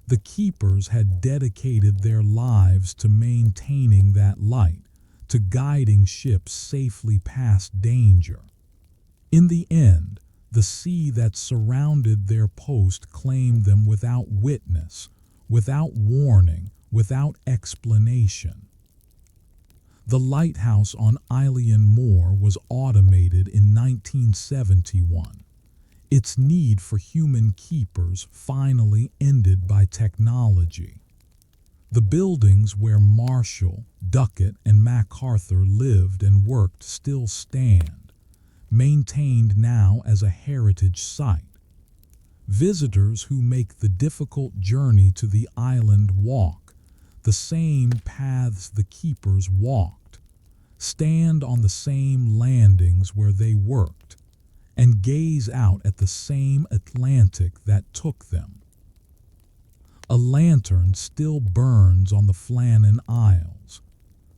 The keepers had dedicated their lives to maintaining that light, to guiding ships safely past danger. In the end, the sea that surrounded their post claimed them without witness, without warning, without explanation. The lighthouse on Eilean Moor was automated in 1971. Its need for human keepers finally ended by technology. The buildings where Marshall, Duckett, and MacArthur lived and worked still stand, maintained now as a heritage site. Visitors who make the difficult journey to the island walk the same paths the keepers walked, stand on the same landings where they worked, and gaze out at the same Atlantic that took them. A lantern still burns on the Flannan Isles,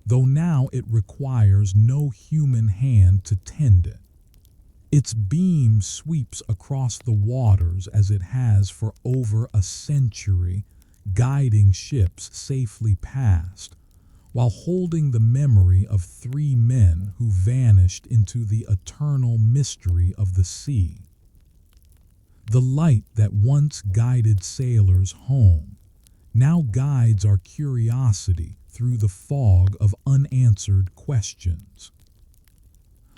though now it requires no human hand to tend it. Its beam sweeps across the waters as it has for over a century, guiding ships safely past, while holding the memory of three men who vanished into the eternal mystery of the sea. The light that once guided sailors home now guides our curiosity through the fog of unanswered questions.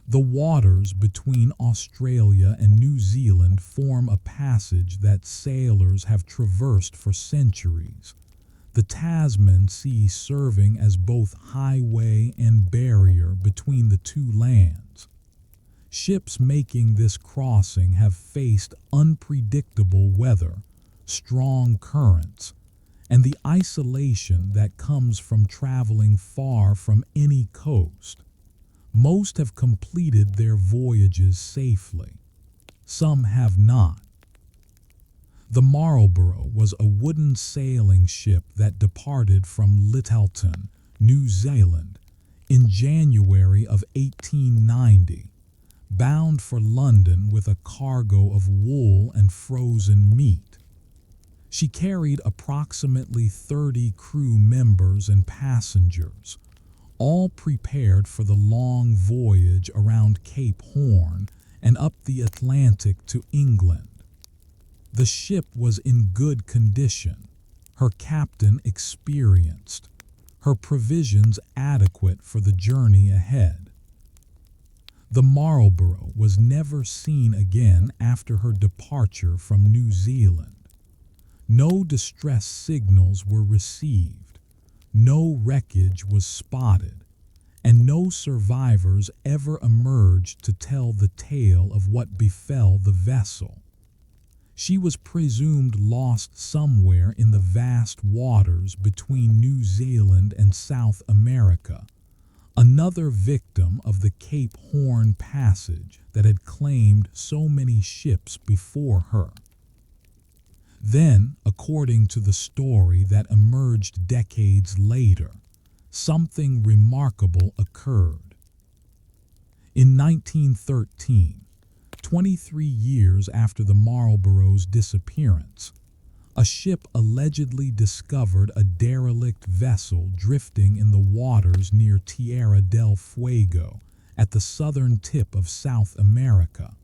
The waters between Australia and New Zealand form a passage that sailors have traversed for centuries, the Tasman Sea serving as both highway and barrier between the two lands. Ships making this crossing have faced unpredictable weather, strong currents, and the isolation that comes from traveling far from any coast. Most have completed their voyages safely. Some have not. The Marlborough was a wooden sailing ship that departed from Lyttelton, New Zealand, in January of 1890, bound for London with a cargo of wool and frozen meat. She carried approximately 30 crew members and passengers, all prepared for the long voyage around Cape Horn and up the Atlantic to England. The ship was in good condition, her captain experienced, her provisions adequate for the journey ahead. The Marlborough was never seen again after her departure from New Zealand. No distress signals were received. No wreckage was spotted, and no survivors ever emerged to tell the tale of what befell the vessel. She was presumed lost somewhere in the vast waters between New Zealand and South America, another victim of the Cape Horn passage that had claimed so many ships before her. Then, according to the story that emerged decades later, something remarkable occurred. In 1913, 23 years after the Marlborough's disappearance, a ship allegedly discovered a derelict vessel drifting in the waters near Tierra del Fuego at the southern tip of South America.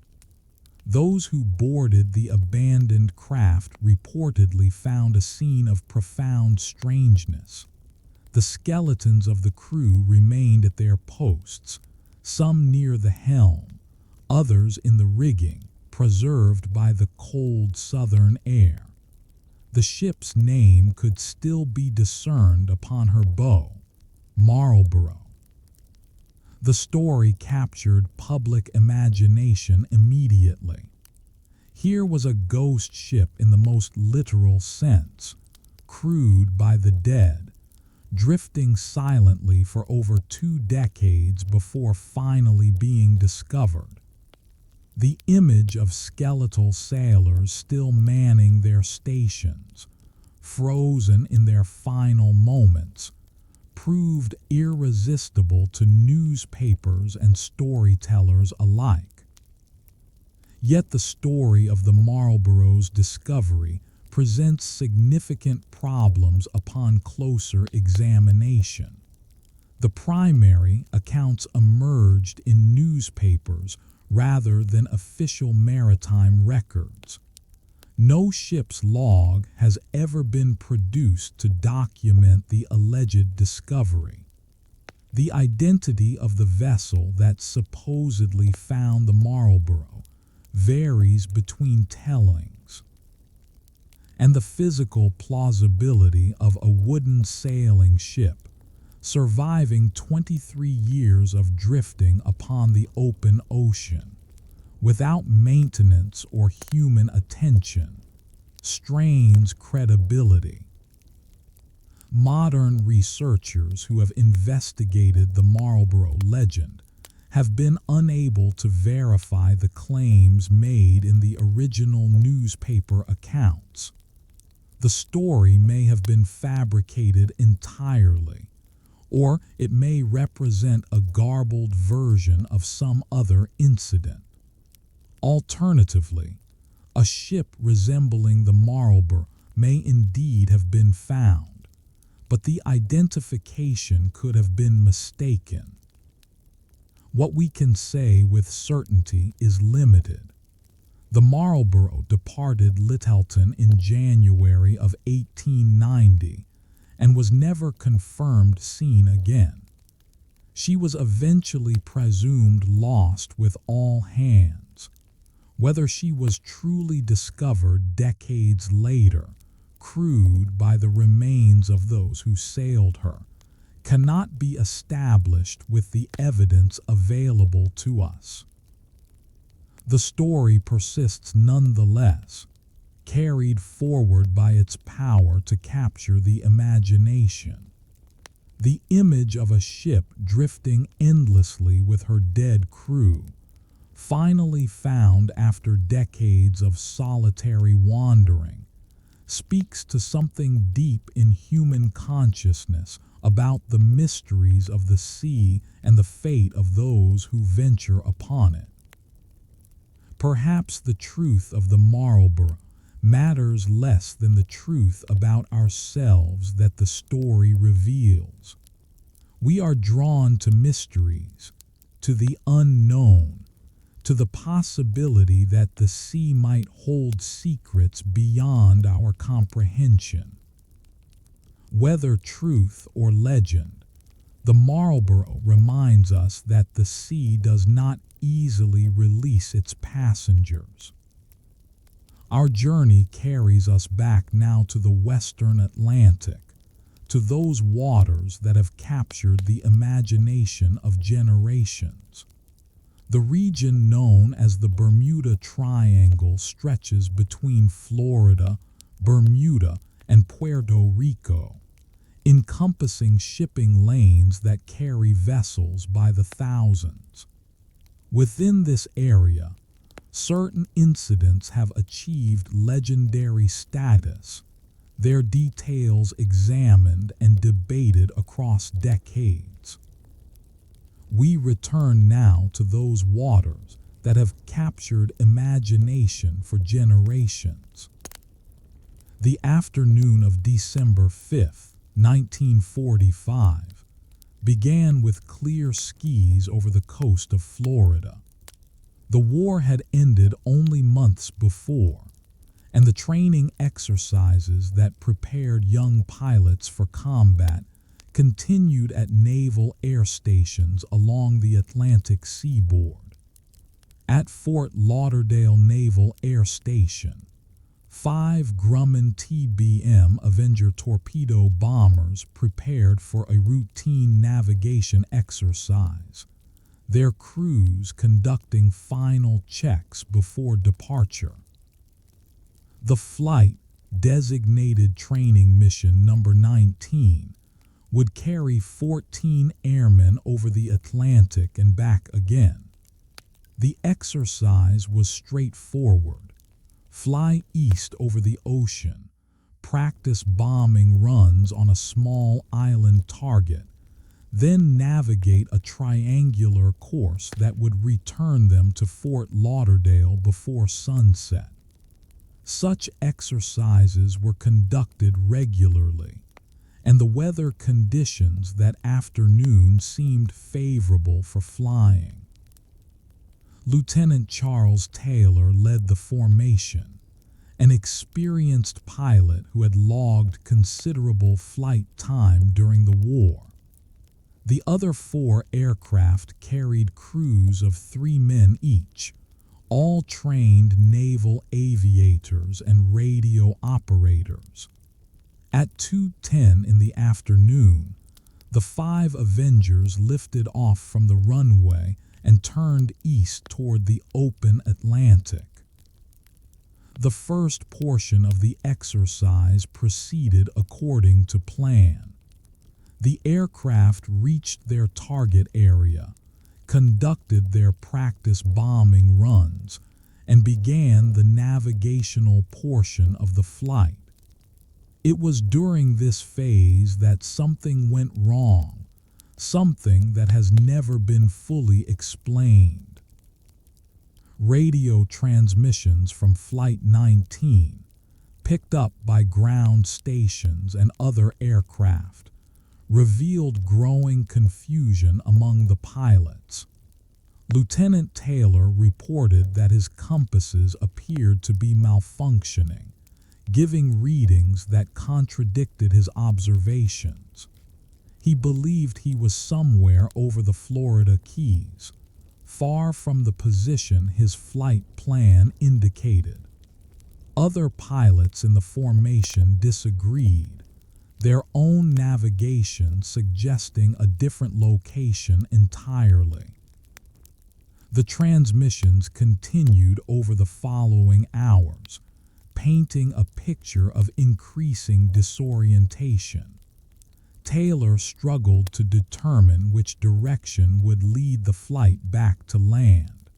Those who boarded the abandoned craft reportedly found a scene of profound strangeness. The skeletons of the crew remained at their posts, some near the helm, others in the rigging, preserved by the cold southern air. The ship's name could still be discerned upon her bow, Marlborough. The story captured public imagination immediately. Here was a ghost ship in the most literal sense, crewed by the dead, drifting silently for over 2 decades before finally being discovered. The image of skeletal sailors still manning their stations, frozen in their final moments, proved irresistible to newspapers and storytellers alike. Yet the story of the Marlborough's discovery presents significant problems upon closer examination. The primary accounts emerged in newspapers rather than official maritime records. No ship's log has ever been produced to document the alleged discovery. The identity of the vessel that supposedly found the Marlborough varies between tellings, and the physical plausibility of a wooden sailing ship surviving 23 years of drifting upon the open ocean without maintenance or human attention strains credibility. Modern researchers who have investigated the Marlborough legend have been unable to verify the claims made in the original newspaper accounts. The story may have been fabricated entirely, or it may represent a garbled version of some other incident. Alternatively, a ship resembling the Marlborough may indeed have been found, but the identification could have been mistaken. What we can say with certainty is limited. The Marlborough departed Lyttelton in January of 1890 and was never confirmed seen again. She was eventually presumed lost with all hands. Whether she was truly discovered decades later, crewed by the remains of those who sailed her, cannot be established with the evidence available to us. The story persists nonetheless, carried forward by its power to capture the imagination. The image of a ship drifting endlessly with her dead crew, finally found after decades of solitary wandering, speaks to something deep in human consciousness about the mysteries of the sea and the fate of those who venture upon it. Perhaps the truth of the Marlborough matters less than the truth about ourselves that the story reveals. We are drawn to mysteries, to the unknown, to the possibility that the sea might hold secrets beyond our comprehension. Whether truth or legend, the Marlborough reminds us that the sea does not easily release its passengers. Our journey carries us back now to the western Atlantic, to those waters that have captured the imagination of generations. The region known as the Bermuda Triangle stretches between Florida, Bermuda, and Puerto Rico, encompassing shipping lanes that carry vessels by the thousands. Within this area, certain incidents have achieved legendary status, their details examined and debated across decades. We return now to those waters that have captured imagination for generations. The afternoon of December 5th, 1945, began with clear skies over the coast of Florida. The war had ended only months before, and the training exercises that prepared young pilots for combat continued at naval air stations along the Atlantic seaboard. At Fort Lauderdale Naval Air Station, 5 Grumman TBM Avenger torpedo bombers prepared for a routine navigation exercise, their crews conducting final checks before departure. The flight, designated Training Mission Number 19, would carry 14 airmen over the Atlantic and back again. The exercise was straightforward. Fly east over the ocean, practice bombing runs on a small island target, then navigate a triangular course that would return them to Fort Lauderdale before sunset. Such exercises were conducted regularly, and the weather conditions that afternoon seemed favorable for flying. Lieutenant Charles Taylor led the formation, an experienced pilot who had logged considerable flight time during the war. The other 4 aircraft carried crews of 3 men each, all trained naval aviators and radio operators. At 2:10 in the afternoon, the 5 Avengers lifted off from the runway and turned east toward the open Atlantic. The first portion of the exercise proceeded according to plan. The aircraft reached their target area, conducted their practice bombing runs, and began the navigational portion of the flight. It was during this phase that something went wrong, something that has never been fully explained. Radio transmissions from Flight 19, picked up by ground stations and other aircraft, revealed growing confusion among the pilots. Lieutenant Taylor reported that his compasses appeared to be malfunctioning, giving readings that contradicted his observations. He believed he was somewhere over the Florida Keys, far from the position his flight plan indicated. Other pilots in the formation disagreed, their own navigation suggesting a different location entirely. The transmissions continued over the following hours, painting a picture of increasing disorientation. Taylor struggled to determine which direction would lead the flight back to land.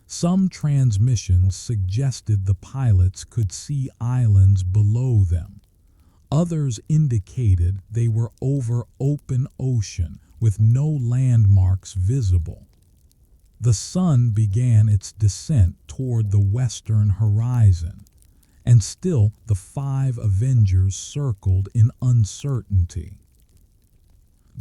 Some transmissions suggested the pilots could see islands below them. Others indicated they were over open ocean with no landmarks visible. The sun began its descent toward the western horizon, and still the 5 Avengers circled in uncertainty.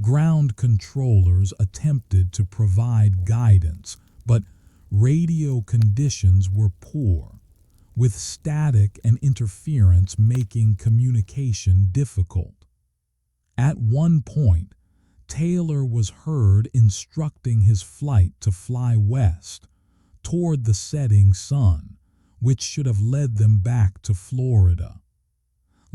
Ground controllers attempted to provide guidance, but radio conditions were poor, with static and interference making communication difficult. At one point, Taylor was heard instructing his flight to fly west, toward the setting sun, which should have led them back to Florida.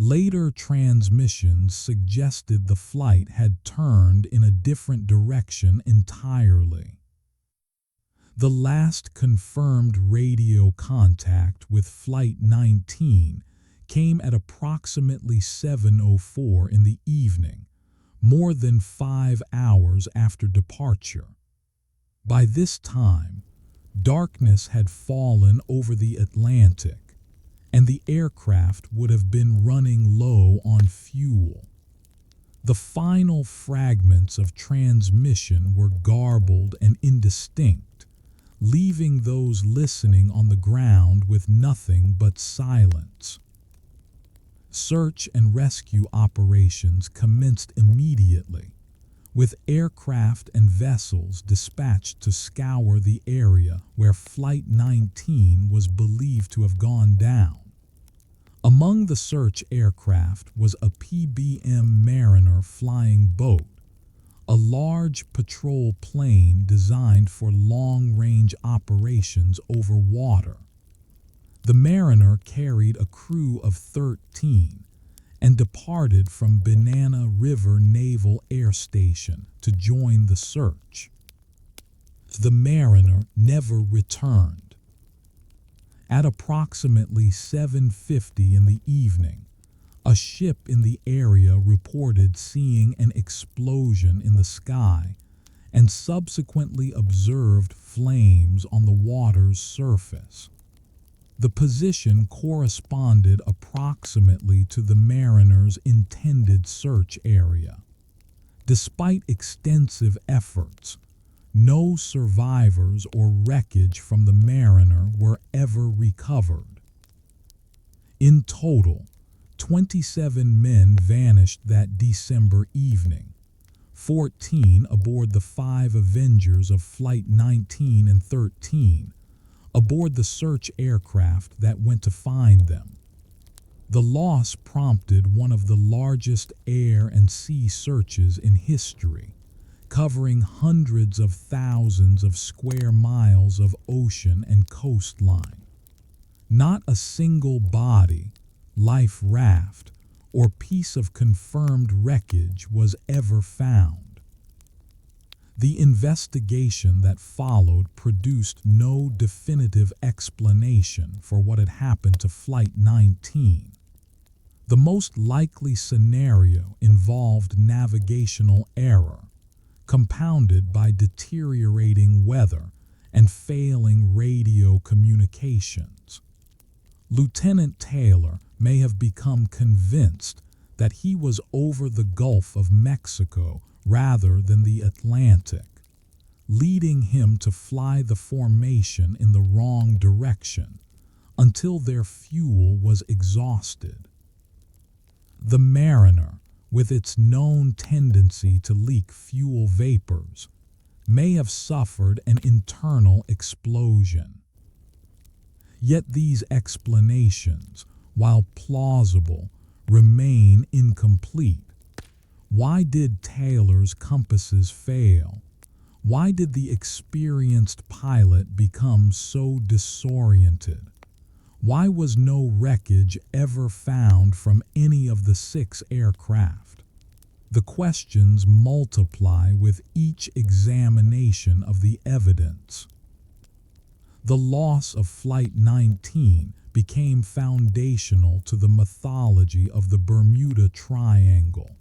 Later transmissions suggested the flight had turned in a different direction entirely. The last confirmed radio contact with Flight 19 came at approximately 7:04 in the evening, more than 5 hours after departure. By this time, darkness had fallen over the Atlantic, and the aircraft would have been running low on fuel. The final fragments of transmission were garbled and indistinct, leaving those listening on the ground with nothing but silence. Search and rescue operations commenced immediately, with aircraft and vessels dispatched to scour the area where Flight 19 was believed to have gone down. Among the search aircraft was a PBM Mariner flying boat, a large patrol plane designed for long-range operations over water. The Mariner carried a crew of 13 and departed from Banana River Naval Air Station to join the search. The Mariner never returned. At approximately 7:50 in the evening, a ship in the area reported seeing an explosion in the sky and subsequently observed flames on the water's surface. The position corresponded approximately to the Mariner's intended search area. Despite extensive efforts, no survivors or wreckage from the Mariner were ever recovered. In total, 27 men vanished that December evening, 14 aboard the 5 Avengers of Flight 19 and 13 aboard the search aircraft that went to find them. The loss prompted one of the largest air and sea searches in history, covering hundreds of thousands of square miles of ocean and coastline. Not a single body, life raft, or piece of confirmed wreckage was ever found. The investigation that followed produced no definitive explanation for what had happened to Flight 19. The most likely scenario involved navigational error, compounded by deteriorating weather and failing radio communications. Lieutenant Taylor may have become convinced that he was over the Gulf of Mexico rather than the Atlantic, leading him to fly the formation in the wrong direction until their fuel was exhausted. The Mariner, with its known tendency to leak fuel vapors, may have suffered an internal explosion. Yet these explanations, while plausible, remain incomplete. Why did Taylor's compasses fail? Why did the experienced pilot become so disoriented? Why was no wreckage ever found from any of the 6 aircraft? The questions multiply with each examination of the evidence. The loss of Flight 19 became foundational to the mythology of the Bermuda Triangle,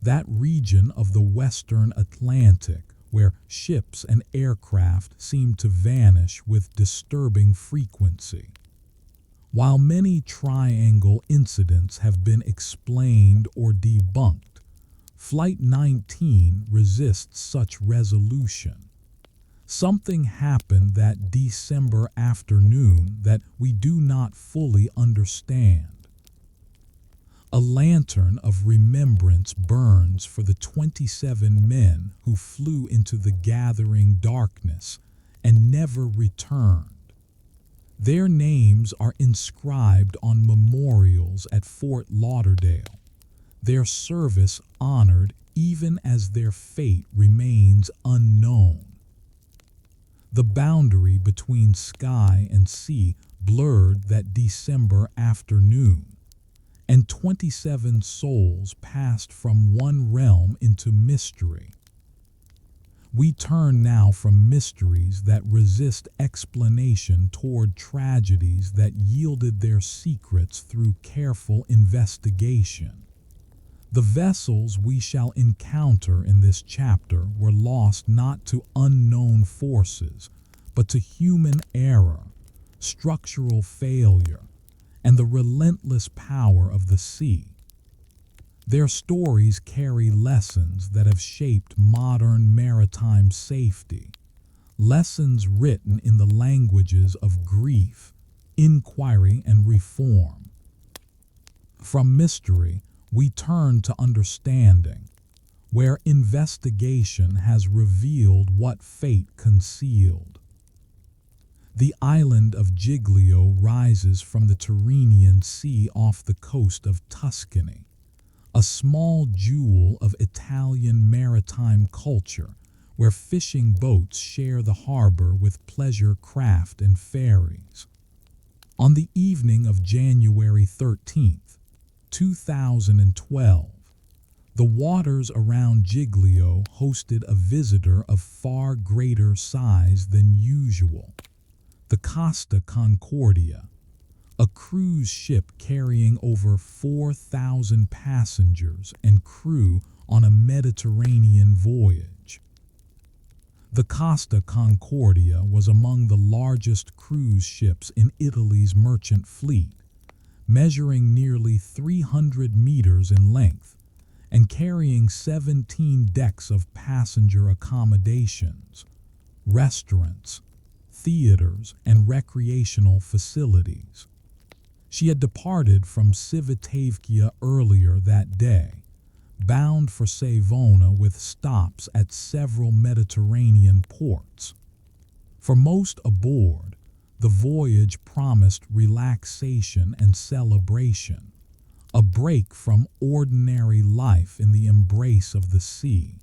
that region of the western Atlantic where ships and aircraft seem to vanish with disturbing frequency. While many triangle incidents have been explained or debunked, Flight 19 resists such resolution. Something happened that December afternoon that we do not fully understand. A lantern of remembrance burns for the 27 men who flew into the gathering darkness and never returned. Their names are inscribed on memorials at Fort Lauderdale, their service honored even as their fate remains unknown. The boundary between sky and sea blurred that December afternoon, and 27 souls passed from one realm into mystery. We turn now from mysteries that resist explanation toward tragedies that yielded their secrets through careful investigation. The vessels we shall encounter in this chapter were lost not to unknown forces, but to human error, structural failure, and the relentless power of the sea. Their stories carry lessons that have shaped modern maritime safety, lessons written in the languages of grief, inquiry, and reform. From mystery, we turn to understanding, where investigation has revealed what fate concealed. The island of Giglio rises from the Tyrrhenian Sea off the coast of Tuscany, a small jewel of Italian maritime culture where fishing boats share the harbor with pleasure craft and ferries. On the evening of January 13th, 2012, the waters around Giglio hosted a visitor of far greater size than usual. The Costa Concordia, a cruise ship carrying over 4,000 passengers and crew on a Mediterranean voyage. The Costa Concordia was among the largest cruise ships in Italy's merchant fleet, measuring nearly 300 meters in length and carrying 17 decks of passenger accommodations, restaurants, theaters, and recreational facilities. She had departed from Civitavecchia earlier that day, bound for Savona with stops at several Mediterranean ports. For most aboard, the voyage promised relaxation and celebration, a break from ordinary life in the embrace of the sea.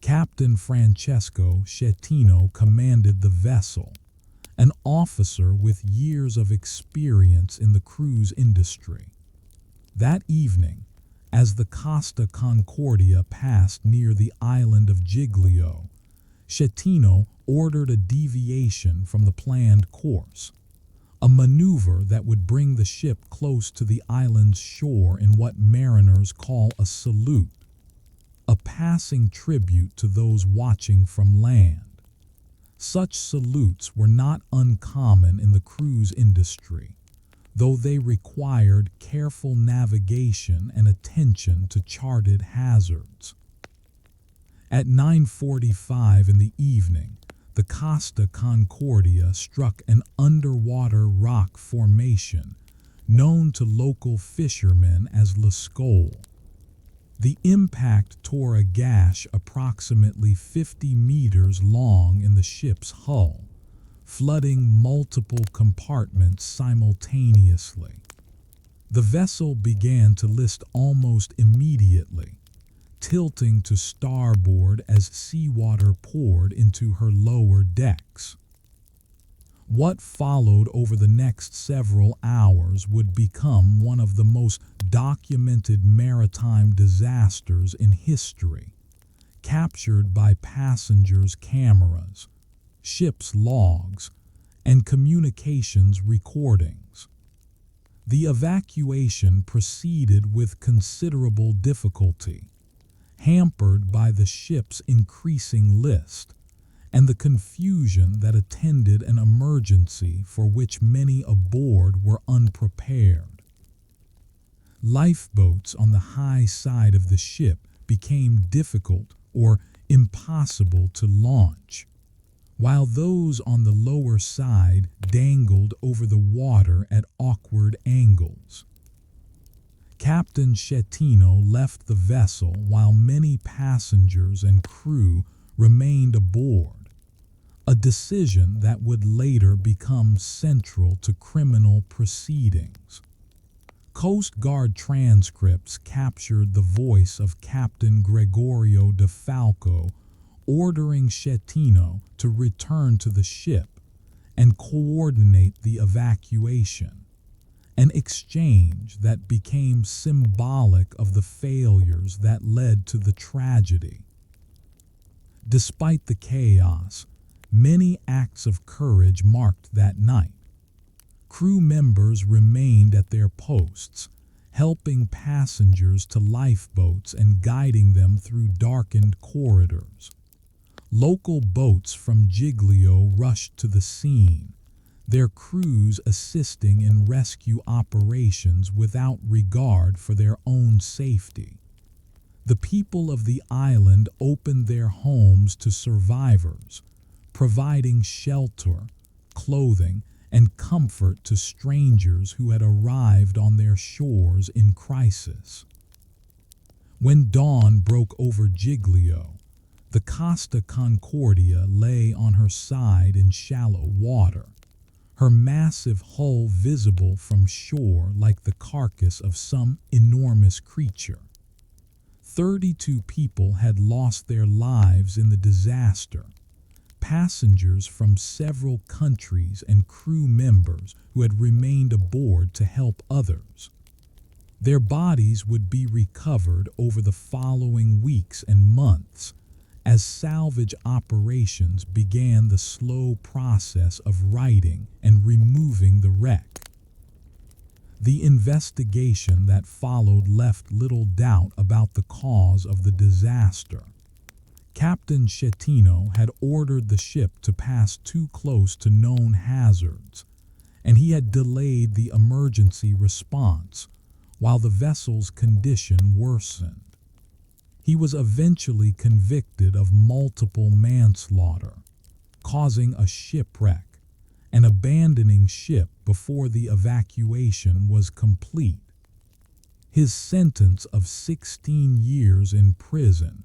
Captain Francesco Schettino commanded the vessel, an officer with years of experience in the cruise industry. That evening, as the Costa Concordia passed near the island of Giglio, Schettino ordered a deviation from the planned course, a maneuver that would bring the ship close to the island's shore in what mariners call a salute, a passing tribute to those watching from land. Such salutes were not uncommon in the cruise industry, though they required careful navigation and attention to charted hazards. At 9:45 in the evening, the Costa Concordia struck an underwater rock formation known to local fishermen as Lascole. The impact tore a gash approximately 50 meters long in the ship's hull, flooding multiple compartments simultaneously. The vessel began to list almost immediately, tilting to starboard as seawater poured into her lower decks. What followed over the next several hours would become one of the most documented maritime disasters in history, captured by passengers' cameras, ship's logs, and communications recordings. The evacuation proceeded with considerable difficulty, hampered by the ship's increasing list and the confusion that attended an emergency for which many aboard were unprepared. Lifeboats on the high side of the ship became difficult or impossible to launch, while those on the lower side dangled over the water at awkward angles. Captain Schettino left the vessel while many passengers and crew remained aboard, a decision that would later become central to criminal proceedings. Coast Guard transcripts captured the voice of Captain Gregorio de Falco ordering Schettino to return to the ship and coordinate the evacuation, an exchange that became symbolic of the failures that led to the tragedy. Despite the chaos, many acts of courage marked that night. Crew members remained at their posts, helping passengers to lifeboats and guiding them through darkened corridors. Local boats from Giglio rushed to the scene, their crews assisting in rescue operations without regard for their own safety. The people of the island opened their homes to survivors, providing shelter, clothing, and comfort to strangers who had arrived on their shores in crisis. When dawn broke over Giglio, the Costa Concordia lay on her side in shallow water, her massive hull visible from shore like the carcass of some enormous creature. 32 people had lost their lives in the disaster, passengers from several countries and crew members who had remained aboard to help others. Their bodies would be recovered over the following weeks and months as salvage operations began the slow process of righting and removing the wreck. The investigation that followed left little doubt about the cause of the disaster. Captain Schettino had ordered the ship to pass too close to known hazards, and he had delayed the emergency response while the vessel's condition worsened. He was eventually convicted of multiple manslaughter, causing a shipwreck, and abandoning ship before the evacuation was complete. His sentence of 16 years in prison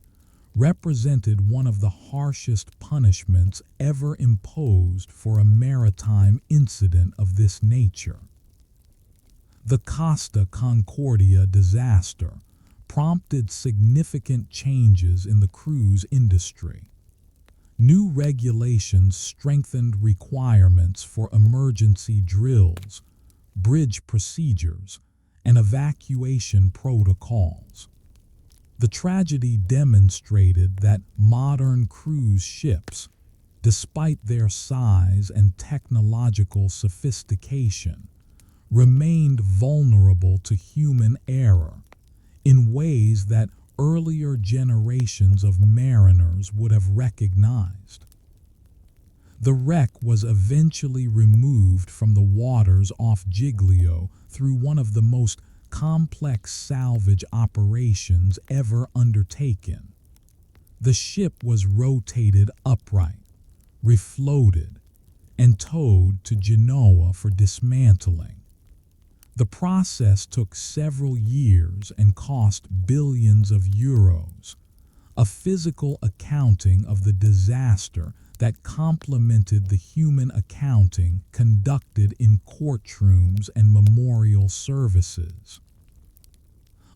represented one of the harshest punishments ever imposed for a maritime incident of this nature. The Costa Concordia disaster prompted significant changes in the cruise industry. New regulations strengthened requirements for emergency drills, bridge procedures, and evacuation protocols. The tragedy demonstrated that modern cruise ships, despite their size and technological sophistication, remained vulnerable to human error in ways that earlier generations of mariners would have recognized. The wreck was eventually removed from the waters off Giglio through one of the most complex salvage operations ever undertaken. The ship was rotated upright, refloated, and towed to Genoa for dismantling. The process took several years and cost billions of euros, a physical accounting of the disaster that complemented the human accounting conducted in courtrooms and memorial services.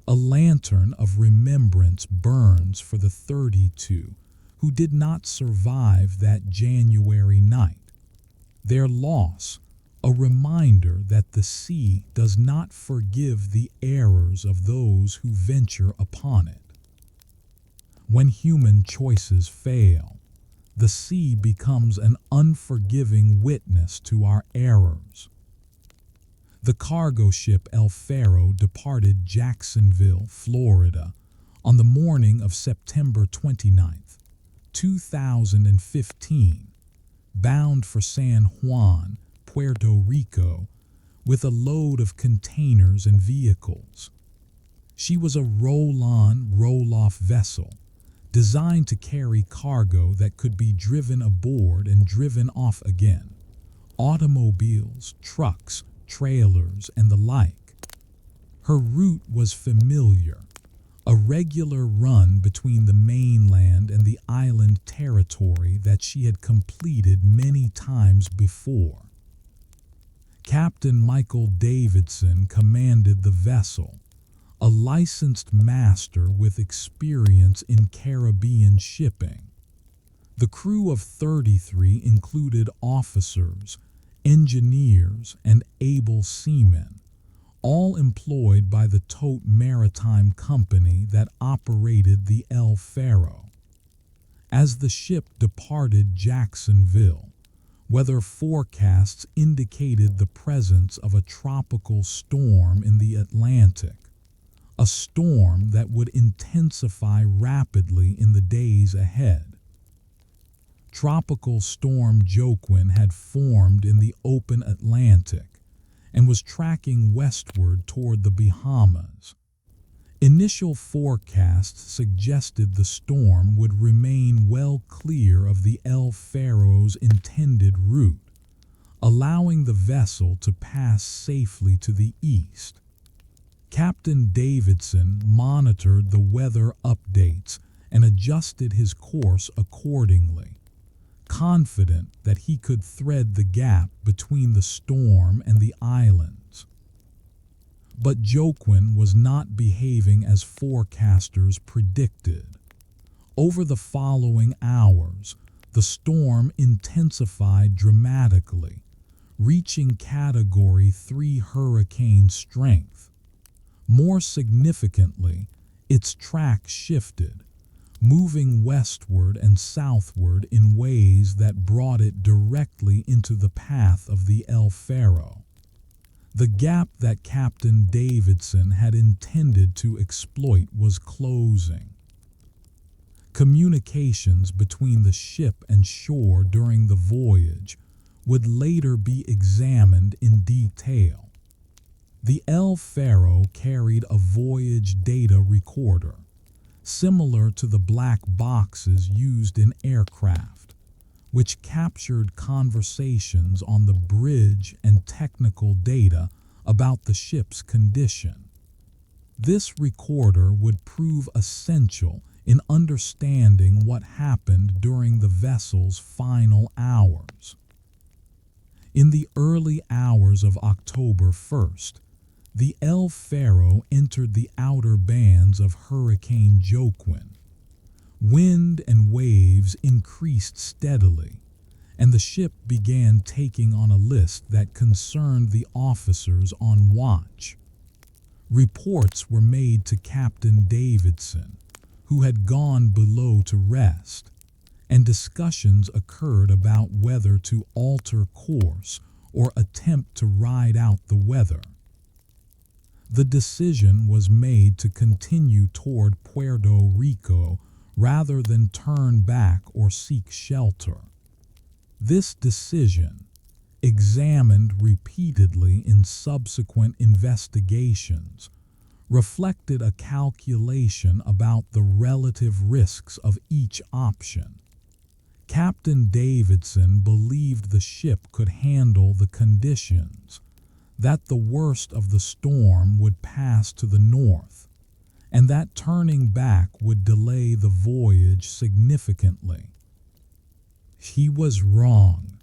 A lantern of remembrance burns for the 32 who did not survive that January night. Their loss, a reminder that the sea does not forgive the errors of those who venture upon it. When human choices fail, the sea becomes an unforgiving witness to our errors. The cargo ship El Faro departed Jacksonville, Florida, on the morning of September 29th, 2015, bound for San Juan, Puerto Rico, with a load of containers and vehicles. She was a roll-on, roll-off vessel, designed to carry cargo that could be driven aboard and driven off again, automobiles, trucks, trailers, and the like. Her route was familiar, a regular run between the mainland and the island territory that she had completed many times before. Captain Michael Davidson commanded the vessel, a licensed master with experience in Caribbean shipping. The crew of 33 included officers, engineers, and able seamen, all employed by the Tote Maritime Company that operated the El Faro. As the ship departed Jacksonville, weather forecasts indicated the presence of a tropical storm in the Atlantic, a storm that would intensify rapidly in the days ahead. Tropical Storm Joaquin had formed in the open Atlantic and was tracking westward toward the Bahamas. Initial forecasts suggested the storm would remain well clear of the El Faro's intended route, allowing the vessel to pass safely to the east. Captain Davidson monitored the weather updates and adjusted his course accordingly, confident that he could thread the gap between the storm and the islands. But Joaquin was not behaving as forecasters predicted. Over the following hours, the storm intensified dramatically, reaching Category 3 hurricane strength. More significantly, its track shifted, moving westward and southward in ways that brought it directly into the path of the El Faro. The gap that Captain Davidson had intended to exploit was closing. Communications between the ship and shore during the voyage would later be examined in detail. The El Faro carried a voyage data recorder, similar to the black boxes used in aircraft, which captured conversations on the bridge and technical data about the ship's condition. This recorder would prove essential in understanding what happened during the vessel's final hours. In the early hours of October 1st, the El Faro entered the outer bands of Hurricane Joaquin. Wind and waves increased steadily, and the ship began taking on a list that concerned the officers on watch. Reports were made to Captain Davidson, who had gone below to rest, and discussions occurred about whether to alter course or attempt to ride out the weather. The decision was made to continue toward Puerto Rico rather than turn back or seek shelter. This decision, examined repeatedly in subsequent investigations, reflected a calculation about the relative risks of each option. Captain Davidson believed the ship could handle the conditions, that the worst of the storm would pass to the north, and that turning back would delay the voyage significantly. He was wrong.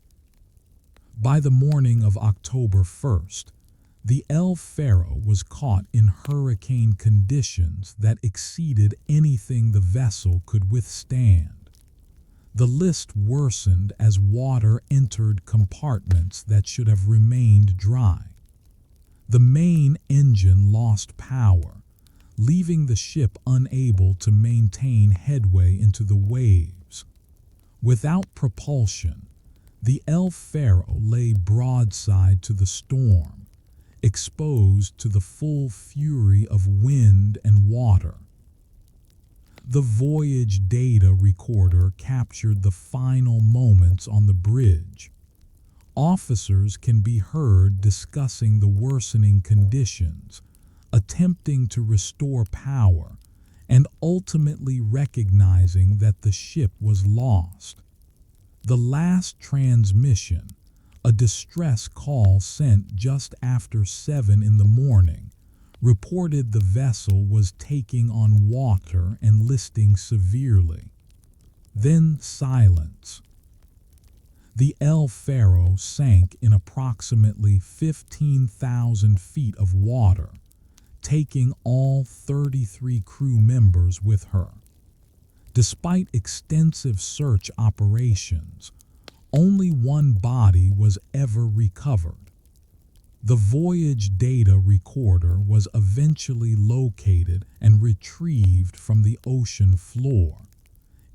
By the morning of October 1st, the El Faro was caught in hurricane conditions that exceeded anything the vessel could withstand. The list worsened as water entered compartments that should have remained dry. The main engine lost power, leaving the ship unable to maintain headway into the waves. Without propulsion, the El Faro lay broadside to the storm, exposed to the full fury of wind and water. The voyage data recorder captured the final moments on the bridge. Officers can be heard discussing the worsening conditions, attempting to restore power, and ultimately recognizing that the ship was lost. The last transmission, a distress call sent just after 7 in the morning, reported the vessel was taking on water and listing severely. Then silence. The El Faro sank in approximately 15,000 feet of water, taking all 33 crew members with her. Despite extensive search operations, only one body was ever recovered. The voyage data recorder was eventually located and retrieved from the ocean floor,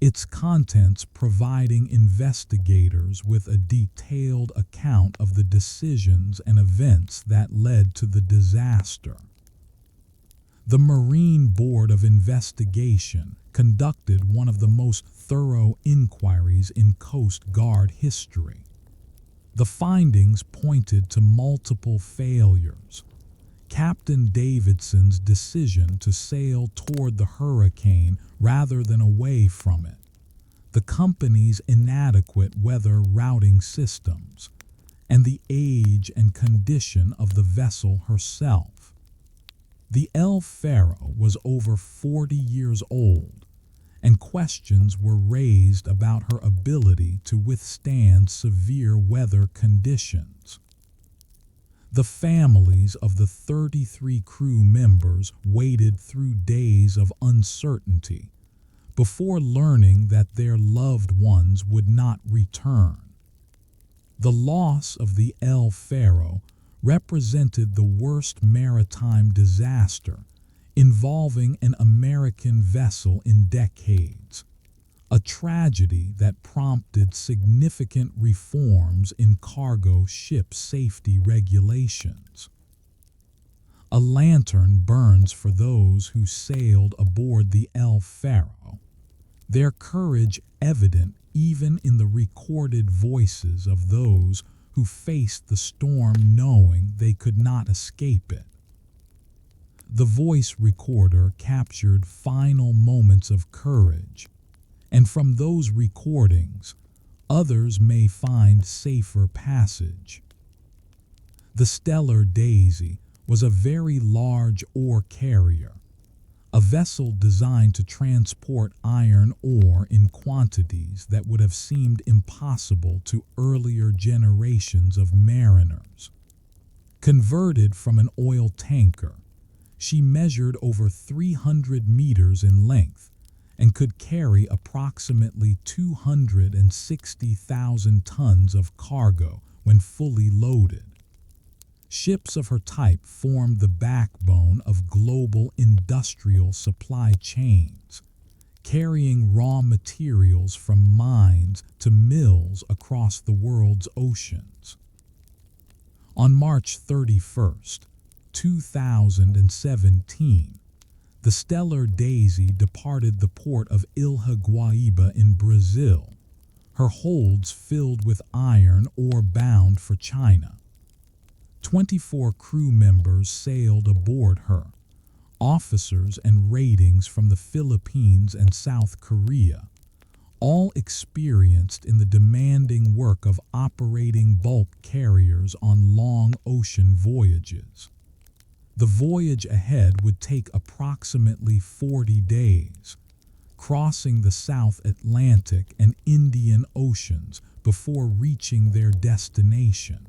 its contents providing investigators with a detailed account of the decisions and events that led to the disaster. The Marine Board of Investigation conducted one of the most thorough inquiries in Coast Guard history. The findings pointed to multiple failures, Captain Davidson's decision to sail toward the hurricane rather than away from it, the company's inadequate weather routing systems, and the age and condition of the vessel herself. The El Faro was over 40 years old, and questions were raised about her ability to withstand severe weather conditions. The families of the 33 crew members waited through days of uncertainty before learning that their loved ones would not return. The loss of the El Faro represented the worst maritime disaster involving an American vessel in decades, a tragedy that prompted significant reforms in cargo ship safety regulations. A lantern burns for those who sailed aboard the El Faro, their courage evident even in the recorded voices of those who faced the storm knowing they could not escape it. The voice recorder captured final moments of courage, and from those recordings, others may find safer passage. The Stellar Daisy was a very large ore carrier, a vessel designed to transport iron ore in quantities that would have seemed impossible to earlier generations of mariners. Converted from an oil tanker, she measured over 300 meters in length and could carry approximately 260,000 tons of cargo when fully loaded. Ships of her type formed the backbone of global industrial supply chains, carrying raw materials from mines to mills across the world's oceans. On March 31st, 2017, the Stellar Daisy departed the port of Ilha Guaíba in Brazil, her holds filled with iron ore bound for China. 24 crew members sailed aboard her, officers and ratings from the Philippines and South Korea, all experienced in the demanding work of operating bulk carriers on long ocean voyages. The voyage ahead would take approximately 40 days, crossing the South Atlantic and Indian Oceans before reaching their destination.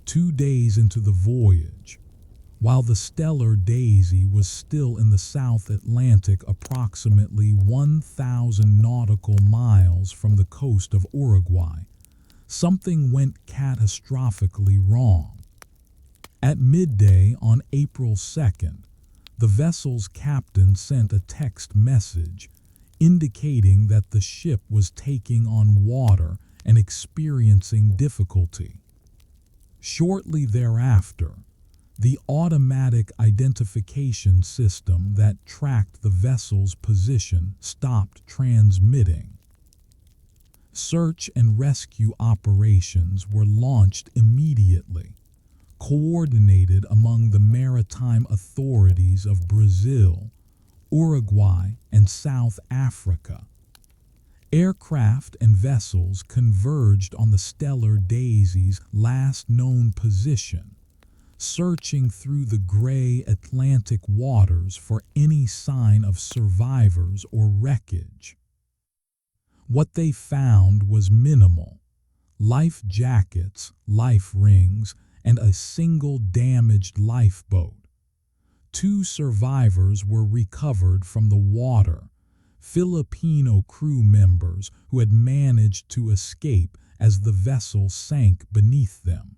2 days into the voyage, while the Stellar Daisy was still in the South Atlantic approximately 1,000 nautical miles from the coast of Uruguay, something went catastrophically wrong. At midday on April 2nd, the vessel's captain sent a text message indicating that the ship was taking on water and experiencing difficulty. Shortly thereafter, the automatic identification system that tracked the vessel's position stopped transmitting. Search and rescue operations were launched immediately, coordinated among the maritime authorities of Brazil, Uruguay, and South Africa. Aircraft and vessels converged on the Stellar Daisy's last known position, searching through the gray Atlantic waters for any sign of survivors or wreckage. What they found was minimal: life jackets, life rings, and a single damaged lifeboat. 2 survivors were recovered from the water, Filipino crew members who had managed to escape as the vessel sank beneath them.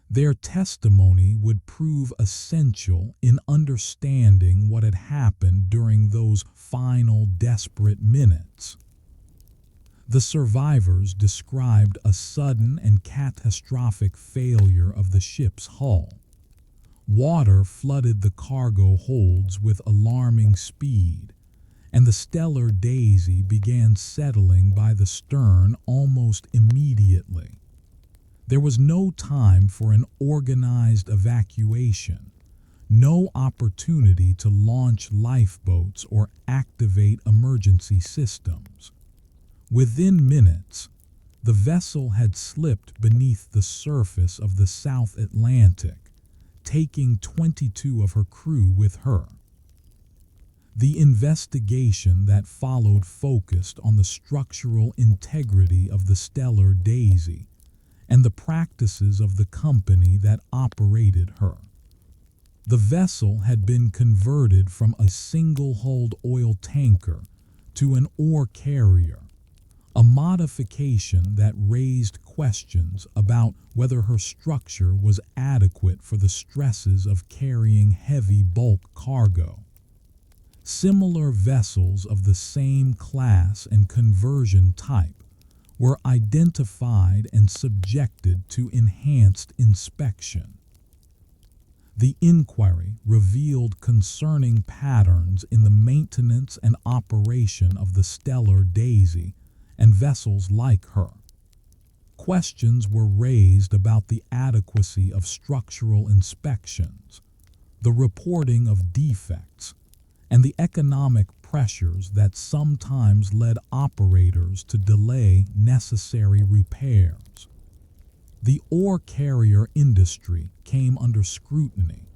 Their testimony would prove essential in understanding what had happened during those final desperate minutes. The survivors described a sudden and catastrophic failure of the ship's hull. Water flooded the cargo holds with alarming speed, and the Stellar Daisy began settling by the stern almost immediately. There was no time for an organized evacuation, no opportunity to launch lifeboats or activate emergency systems. Within minutes, the vessel had slipped beneath the surface of the South Atlantic, taking 22 of her crew with her. The investigation that followed focused on the structural integrity of the Stellar Daisy and the practices of the company that operated her. The vessel had been converted from a single-hulled oil tanker to an ore carrier, a modification that raised questions about whether her structure was adequate for the stresses of carrying heavy bulk cargo. Similar vessels of the same class and conversion type were identified and subjected to enhanced inspection. The inquiry revealed concerning patterns in the maintenance and operation of the Stellar Daisy and vessels like her. Questions were raised about the adequacy of structural inspections, the reporting of defects, and the economic pressures that sometimes led operators to delay necessary repairs. The ore carrier industry came under scrutiny,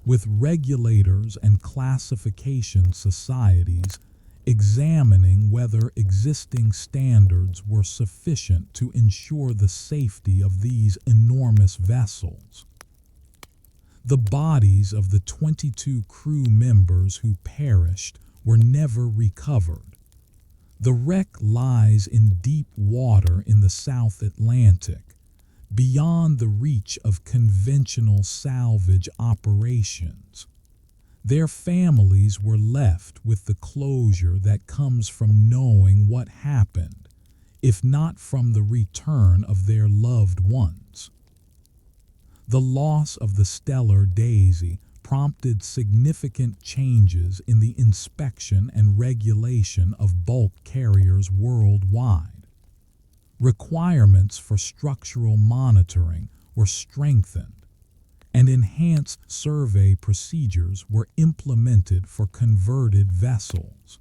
with regulators and classification societies examining whether existing standards were sufficient to ensure the safety of these enormous vessels. The bodies of the 22 crew members who perished were never recovered. The wreck lies in deep water in the South Atlantic, beyond the reach of conventional salvage operations. Their families were left with the closure that comes from knowing what happened, if not from the return of their loved ones. The loss of the Stellar Daisy prompted significant changes in the inspection and regulation of bulk carriers worldwide. Requirements for structural monitoring were strengthened, and enhanced survey procedures were implemented for converted vessels.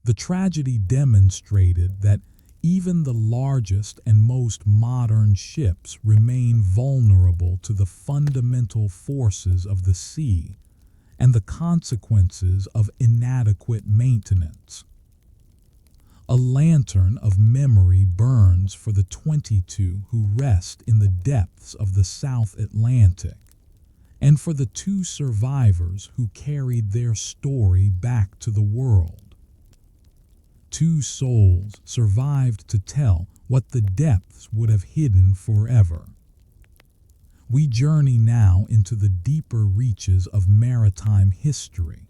The tragedy demonstrated that even the largest and most modern ships remain vulnerable to the fundamental forces of the sea and the consequences of inadequate maintenance. A lantern of memory burns for the 22 who rest in the depths of the South Atlantic, and for the 2 survivors who carried their story back to the world. 2 souls survived to tell what the depths would have hidden forever. We journey now into the deeper reaches of maritime history,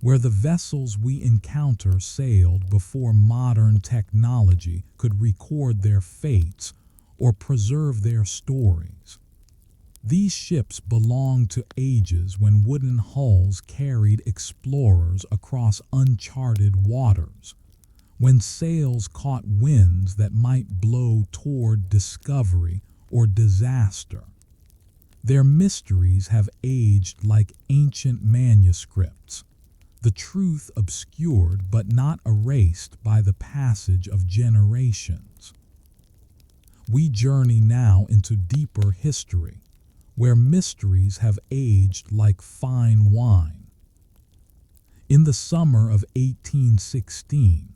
where the vessels we encounter sailed before modern technology could record their fates or preserve their stories. These ships belong to ages when wooden hulls carried explorers across uncharted waters, when sails caught winds that might blow toward discovery or disaster. Their mysteries have aged like ancient manuscripts, the truth obscured but not erased by the passage of generations. We journey now into deeper history, where mysteries have aged like fine wine. In the summer of 1816,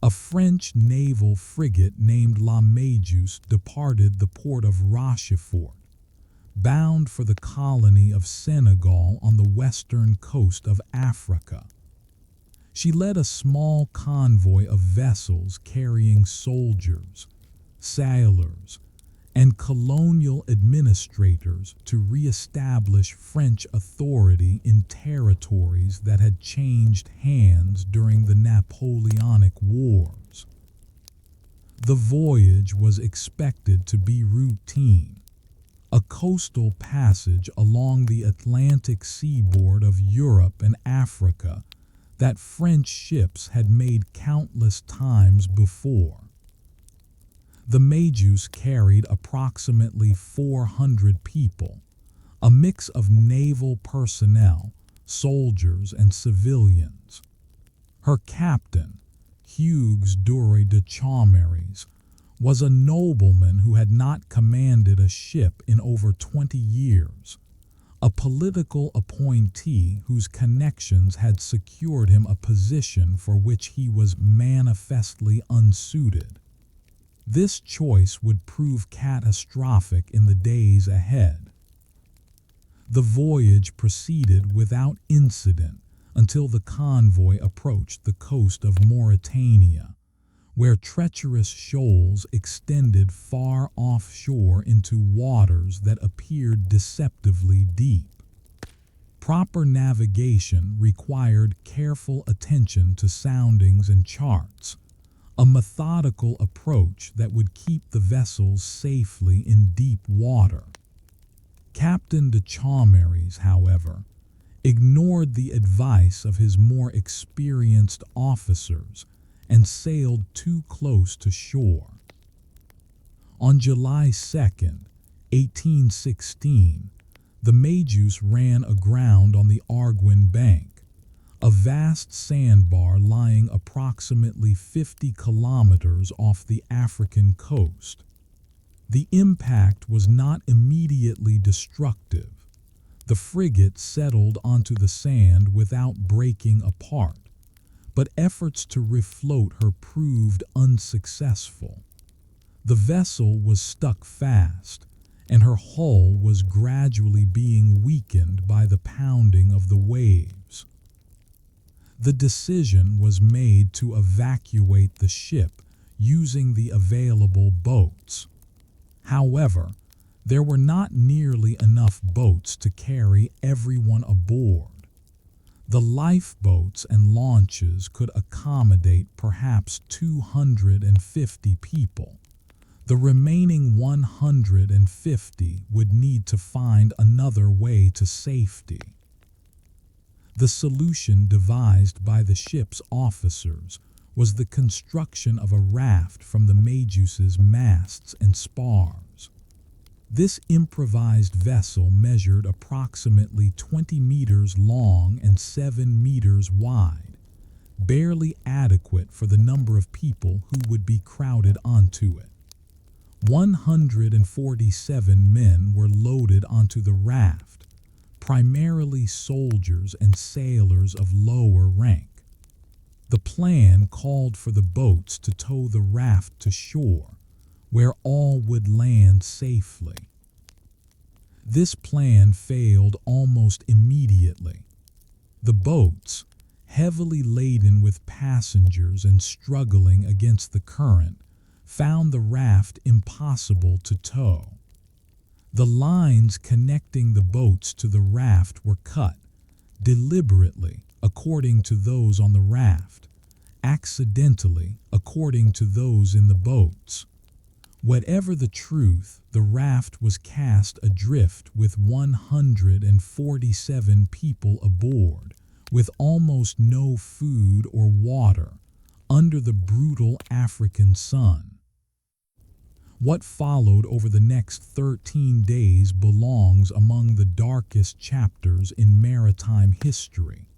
a French naval frigate named La Méduse departed the port of Rochefort, bound for the colony of Senegal on the western coast of Africa. She led a small convoy of vessels carrying soldiers, sailors, and colonial administrators to re-establish French authority in territories that had changed hands during the Napoleonic Wars. The voyage was expected to be routine, a coastal passage along the Atlantic seaboard of Europe and Africa that French ships had made countless times before. The Magus carried approximately 400 people, a mix of naval personnel, soldiers, and civilians. Her captain, Hugues Dury de Chaumeries, was a nobleman who had not commanded a ship in over 20 years, a political appointee whose connections had secured him a position for which he was manifestly unsuited. This choice would prove catastrophic in the days ahead. The voyage proceeded without incident until the convoy approached the coast of Mauritania, where treacherous shoals extended far offshore into waters that appeared deceptively deep. Proper navigation required careful attention to soundings and charts, a methodical approach that would keep the vessels safely in deep water. Captain de Chaumeries, however, ignored the advice of his more experienced officers and sailed too close to shore. On July 2nd, 1816, the Magus ran aground on the Arguin Bank, a vast sandbar lying approximately 50 kilometers off the African coast. The impact was not immediately destructive. The frigate settled onto the sand without breaking apart, but efforts to refloat her proved unsuccessful. The vessel was stuck fast, and her hull was gradually being weakened by the pounding of the waves. The decision was made to evacuate the ship using the available boats. However, there were not nearly enough boats to carry everyone aboard. The lifeboats and launches could accommodate perhaps 250 people. The remaining 150 would need to find another way to safety. The solution devised by the ship's officers was the construction of a raft from the Magus's masts and spars. This improvised vessel measured approximately 20 meters long and 7 meters wide, barely adequate for the number of people who would be crowded onto it. 147 men were loaded onto the raft, primarily soldiers and sailors of lower rank. The plan called for the boats to tow the raft to shore, where all would land safely. This plan failed almost immediately. The boats, heavily laden with passengers and struggling against the current, found the raft impossible to tow. The lines connecting the boats to the raft were cut, deliberately, according to those on the raft, accidentally, according to those in the boats. Whatever the truth, the raft was cast adrift with 147 people aboard, with almost no food or water, under the brutal African sun. What followed over the next 13 days belongs among the darkest chapters in maritime history.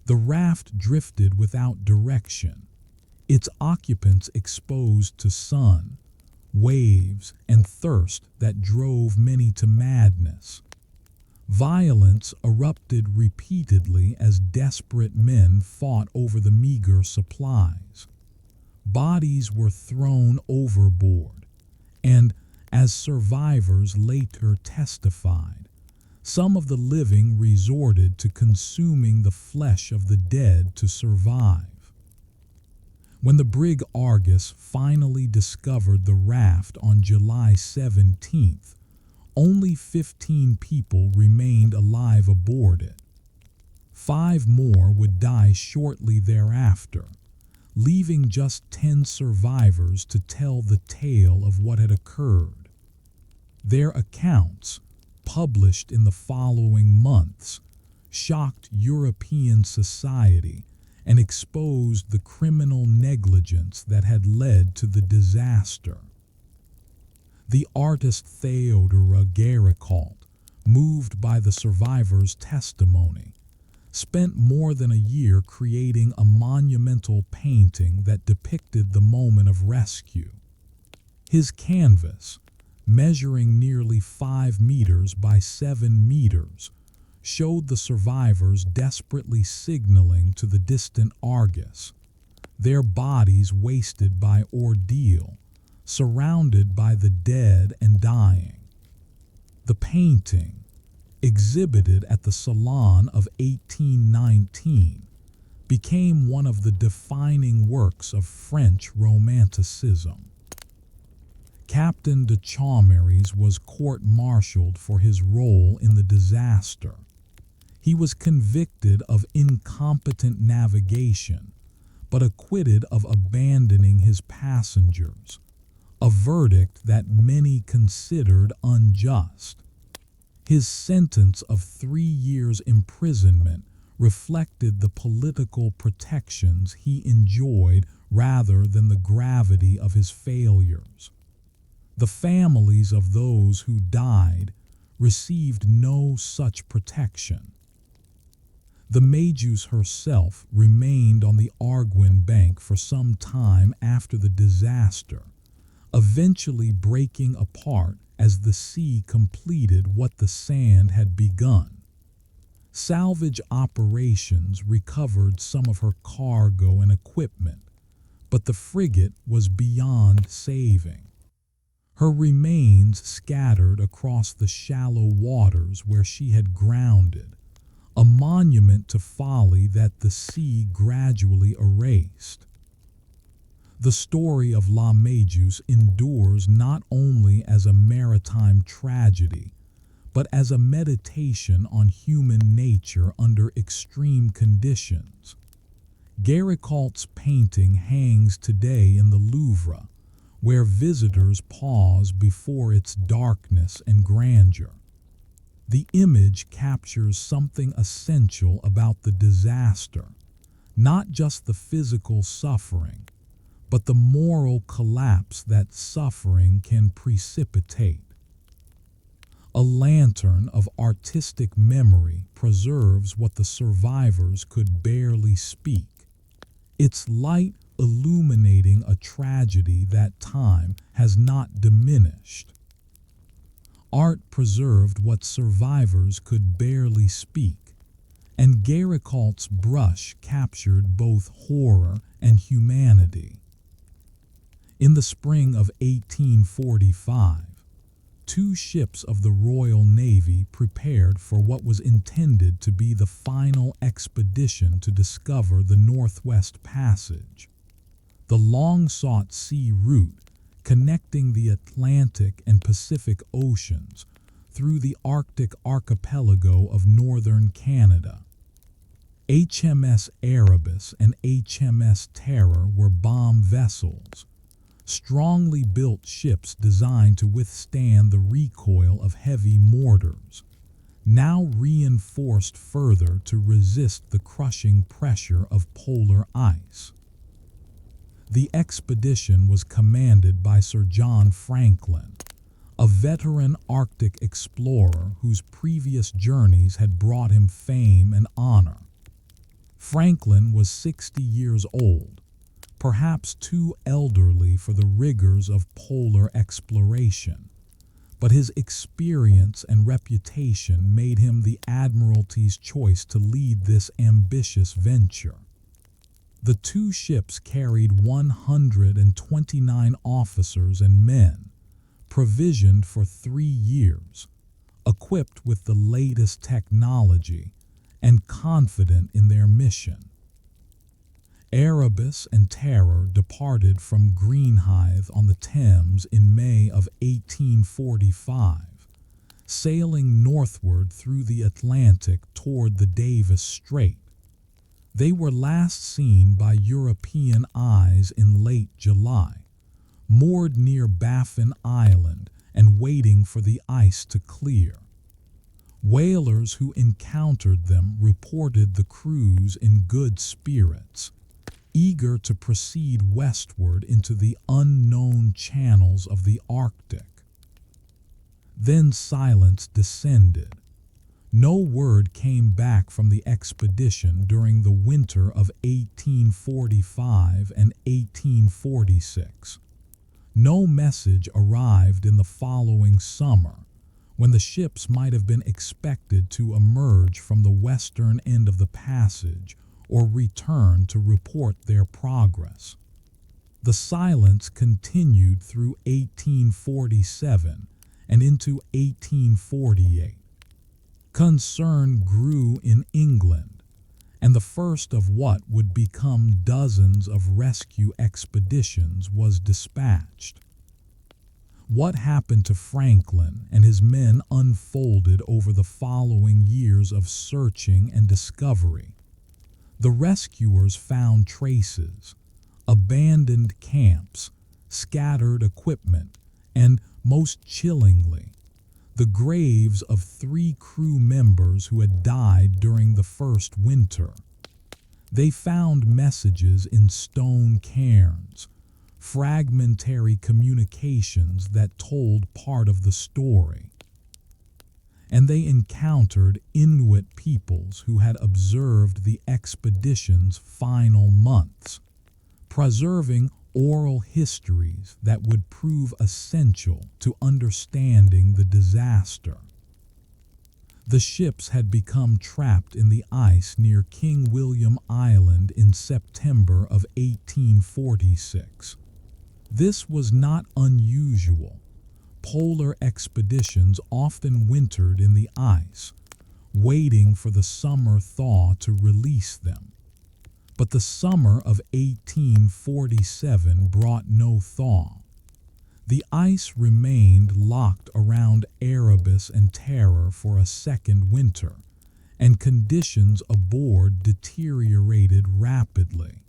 The raft drifted without direction, its occupants exposed to sun, waves, and thirst that drove many to madness. Violence erupted repeatedly as desperate men fought over the meager supplies. Bodies were thrown overboard, and, as survivors later testified, some of the living resorted to consuming the flesh of the dead to survive. When the brig Argus finally discovered the raft on July 17th, only 15 people remained alive aboard it. 5 more would die shortly thereafter, leaving just 10 survivors to tell the tale of what had occurred. Their accounts, published in the following months, shocked European society and exposed the criminal negligence that had led to the disaster. The artist Theodora Gericault, moved by the survivors' testimony, spent more than a year creating a monumental painting that depicted the moment of rescue. His canvas, measuring nearly 5 meters by 7 meters, showed the survivors desperately signaling to the distant Argus, their bodies wasted by ordeal, surrounded by the dead and dying. The painting, exhibited at the Salon of 1819, became one of the defining works of French Romanticism. Captain de Chaumeries was court-martialed for his role in the disaster. He was convicted of incompetent navigation, but acquitted of abandoning his passengers, a verdict that many considered unjust. His sentence of 3 years' imprisonment reflected the political protections he enjoyed rather than the gravity of his failures. The families of those who died received no such protection. The Magus herself remained on the Arguin bank for some time after the disaster, eventually breaking apart as the sea completed what the sand had begun. Salvage operations recovered some of her cargo and equipment, but the frigate was beyond saving. Her remains scattered across the shallow waters where she had grounded, a monument to folly that the sea gradually erased. The story of La Magus endures not only as a maritime tragedy, but as a meditation on human nature under extreme conditions. Gericault's painting hangs today in the Louvre, where visitors pause before its darkness and grandeur. The image captures something essential about the disaster, not just the physical suffering, but the moral collapse that suffering can precipitate. A lantern of artistic memory preserves what the survivors could barely speak, its light illuminating a tragedy that time has not diminished. Art preserved what survivors could barely speak, and Gericault's brush captured both horror and humanity. In the spring of 1845, 2 ships of the Royal Navy prepared for what was intended to be the final expedition to discover the Northwest Passage, the long-sought sea route connecting the Atlantic and Pacific Oceans through the Arctic archipelago of northern Canada. HMS Erebus and HMS Terror were bomb vessels, strongly built ships designed to withstand the recoil of heavy mortars, now reinforced further to resist the crushing pressure of polar ice. The expedition was commanded by Sir John Franklin, a veteran Arctic explorer whose previous journeys had brought him fame and honor. Franklin was 60 years old, perhaps too elderly for the rigors of polar exploration, but his experience and reputation made him the Admiralty's choice to lead this ambitious venture. The 2 ships carried 129 officers and men, provisioned for 3 years, equipped with the latest technology, and confident in their mission. Erebus and Terror departed from Greenhithe on the Thames in May of 1845, sailing northward through the Atlantic toward the Davis Strait. They were last seen by European eyes in late July, moored near Baffin Island and waiting for the ice to clear. Whalers who encountered them reported the crews in good spirits, eager to proceed westward into the unknown channels of the Arctic. Then silence descended. No word came back from the expedition during the winter of 1845 and 1846. No message arrived in the following summer, when the ships might have been expected to emerge from the western end of the passage or return to report their progress. The silence continued through 1847 and into 1848. Concern grew in England, and the first of what would become dozens of rescue expeditions was dispatched. What happened to Franklin and his men unfolded over the following years of searching and discovery. The rescuers found traces, abandoned camps, scattered equipment, and, most chillingly, the graves of 3 crew members who had died during the first winter. They found messages in stone cairns, fragmentary communications that told part of the story. And they encountered Inuit peoples who had observed the expedition's final months, preserving oral histories that would prove essential to understanding the disaster. The ships had become trapped in the ice near King William Island in September of 1846. This was not unusual. Polar expeditions often wintered in the ice, waiting for the summer thaw to release them. But the summer of 1847 brought no thaw. The ice remained locked around Erebus and Terror for a second winter, and conditions aboard deteriorated rapidly.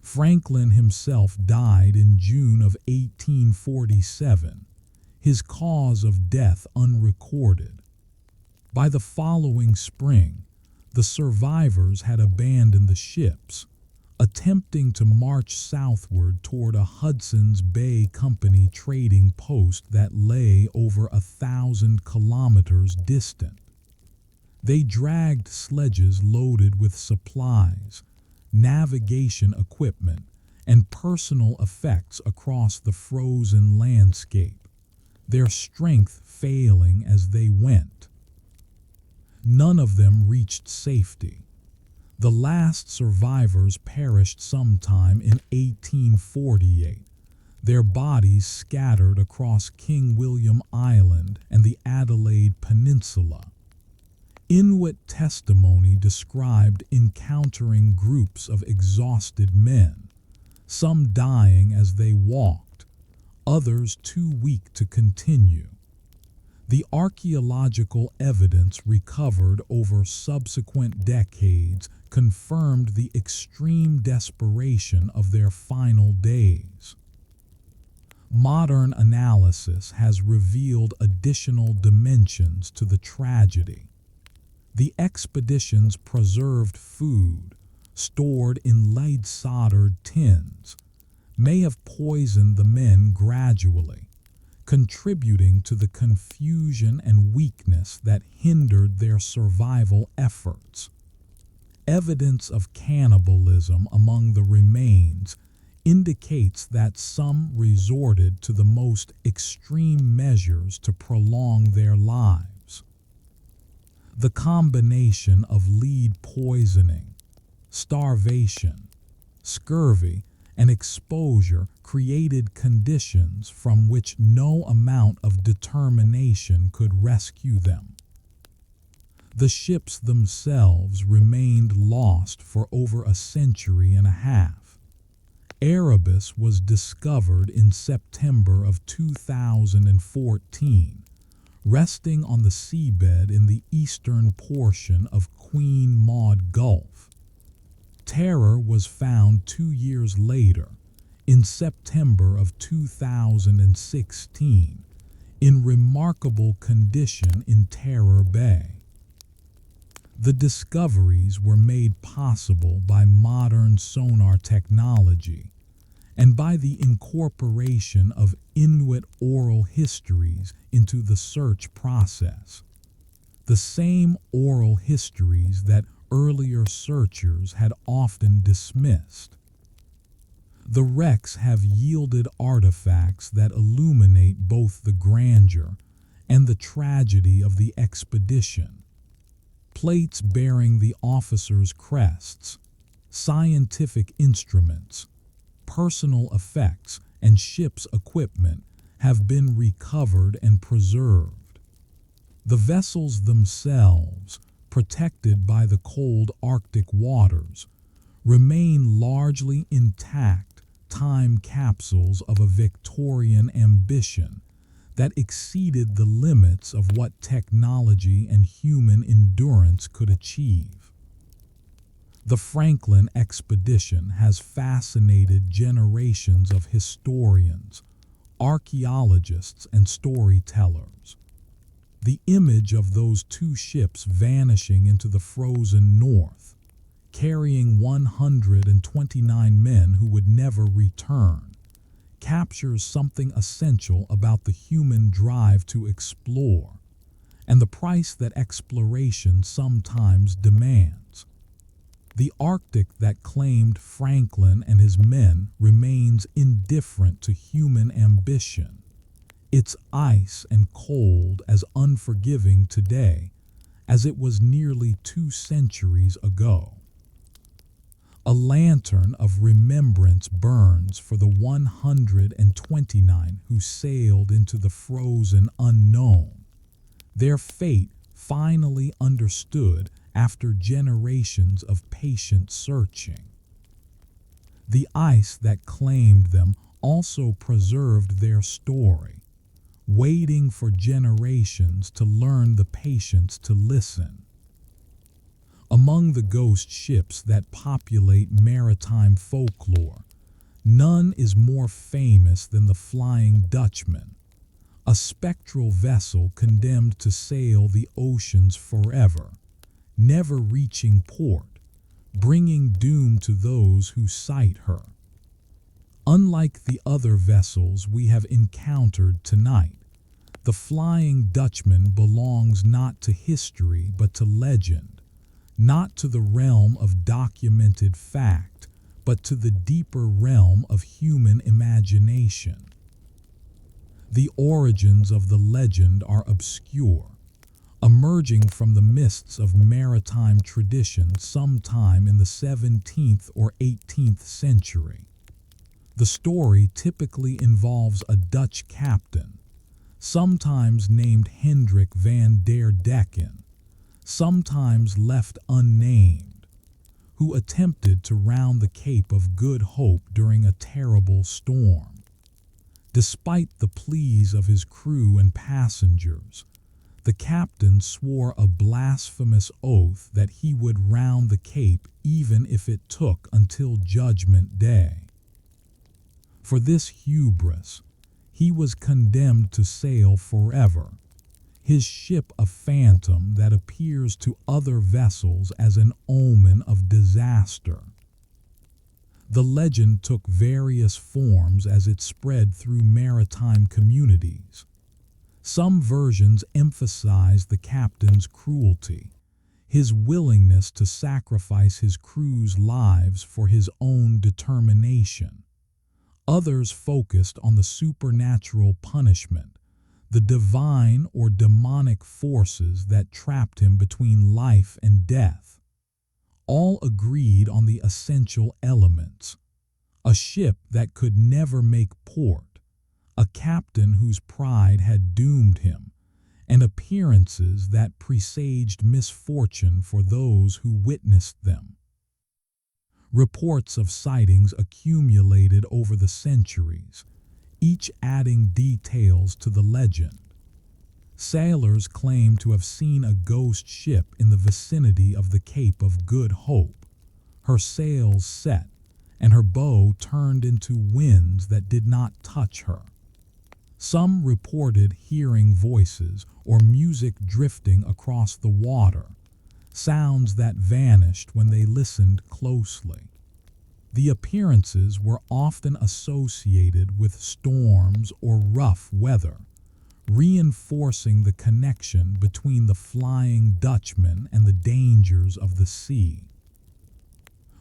Franklin himself died in June of 1847, his cause of death unrecorded. By the following spring, the survivors had abandoned the ships, attempting to march southward toward a Hudson's Bay Company trading post that lay over 1,000 kilometers distant. They dragged sledges loaded with supplies, navigation equipment, and personal effects across the frozen landscape, their strength failing as they went. None of them reached safety. The last survivors perished sometime in 1848, their bodies scattered across King William Island and the Adelaide Peninsula. Inuit testimony described encountering groups of exhausted men, some dying as they walked, others too weak to continue. The archaeological evidence recovered over subsequent decades confirmed the extreme desperation of their final days. Modern analysis has revealed additional dimensions to the tragedy. The expeditions preserved food, stored in lead-soldered tins, may have poisoned the men gradually, contributing to the confusion and weakness that hindered their survival efforts. Evidence of cannibalism among the remains indicates that some resorted to the most extreme measures to prolong their lives. The combination of lead poisoning, starvation, scurvy, and exposure created conditions from which no amount of determination could rescue them. The ships themselves remained lost for over a century and a half. Erebus was discovered in September of 2014, resting on the seabed in the eastern portion of Queen Maud Gulf. Terror was found 2 years later, in September of 2016, in remarkable condition in Terror Bay. The discoveries were made possible by modern sonar technology, and by the incorporation of Inuit oral histories into the search process. The same oral histories that earlier searchers had often dismissed. The wrecks have yielded artifacts that illuminate both the grandeur and the tragedy of the expedition. Plates bearing the officers' crests, scientific instruments, personal effects, and ship's equipment have been recovered and preserved. The vessels themselves, protected by the cold Arctic waters, remain largely intact time capsules of a Victorian ambition that exceeded the limits of what technology and human endurance could achieve. The Franklin expedition has fascinated generations of historians, archaeologists, and storytellers. The image of those two ships vanishing into the frozen north, carrying 129 men who would never return, captures something essential about the human drive to explore and the price that exploration sometimes demands. The Arctic that claimed Franklin and his men remains indifferent to human ambition, its ice and cold as unforgiving today as it was nearly 2 centuries ago. A lantern of remembrance burns for the 129 who sailed into the frozen unknown, their fate finally understood after generations of patient searching. The ice that claimed them also preserved their story, waiting for generations to learn the patience to listen. Among the ghost ships that populate maritime folklore, none is more famous than the Flying Dutchman, a spectral vessel condemned to sail the oceans forever, never reaching port, bringing doom to those who sight her. Unlike the other vessels we have encountered tonight, the Flying Dutchman belongs not to history but to legend, not to the realm of documented fact, but to the deeper realm of human imagination. The origins of the legend are obscure, emerging from the mists of maritime tradition sometime in the 17th or 18th century. The story typically involves a Dutch captain, sometimes named Hendrik van der Decken, sometimes left unnamed, who attempted to round the Cape of Good Hope during a terrible storm. Despite the pleas of his crew and passengers, the captain swore a blasphemous oath that he would round the Cape even if it took until Judgment Day. For this hubris, he was condemned to sail forever, his ship a phantom that appears to other vessels as an omen of disaster. The legend took various forms as it spread through maritime communities. Some versions emphasize the captain's cruelty, his willingness to sacrifice his crew's lives for his own determination. Others focused on the supernatural punishment, the divine or demonic forces that trapped him between life and death. All agreed on the essential elements: a ship that could never make port, a captain whose pride had doomed him, and appearances that presaged misfortune for those who witnessed them. Reports of sightings accumulated over the centuries, each adding details to the legend. Sailors claim to have seen a ghost ship in the vicinity of the Cape of Good Hope, her sails set and her bow turned into winds that did not touch her. Some reported hearing voices or music drifting across the water, sounds that vanished when they listened closely. The appearances were often associated with storms or rough weather, reinforcing the connection between the Flying Dutchman and the dangers of the sea.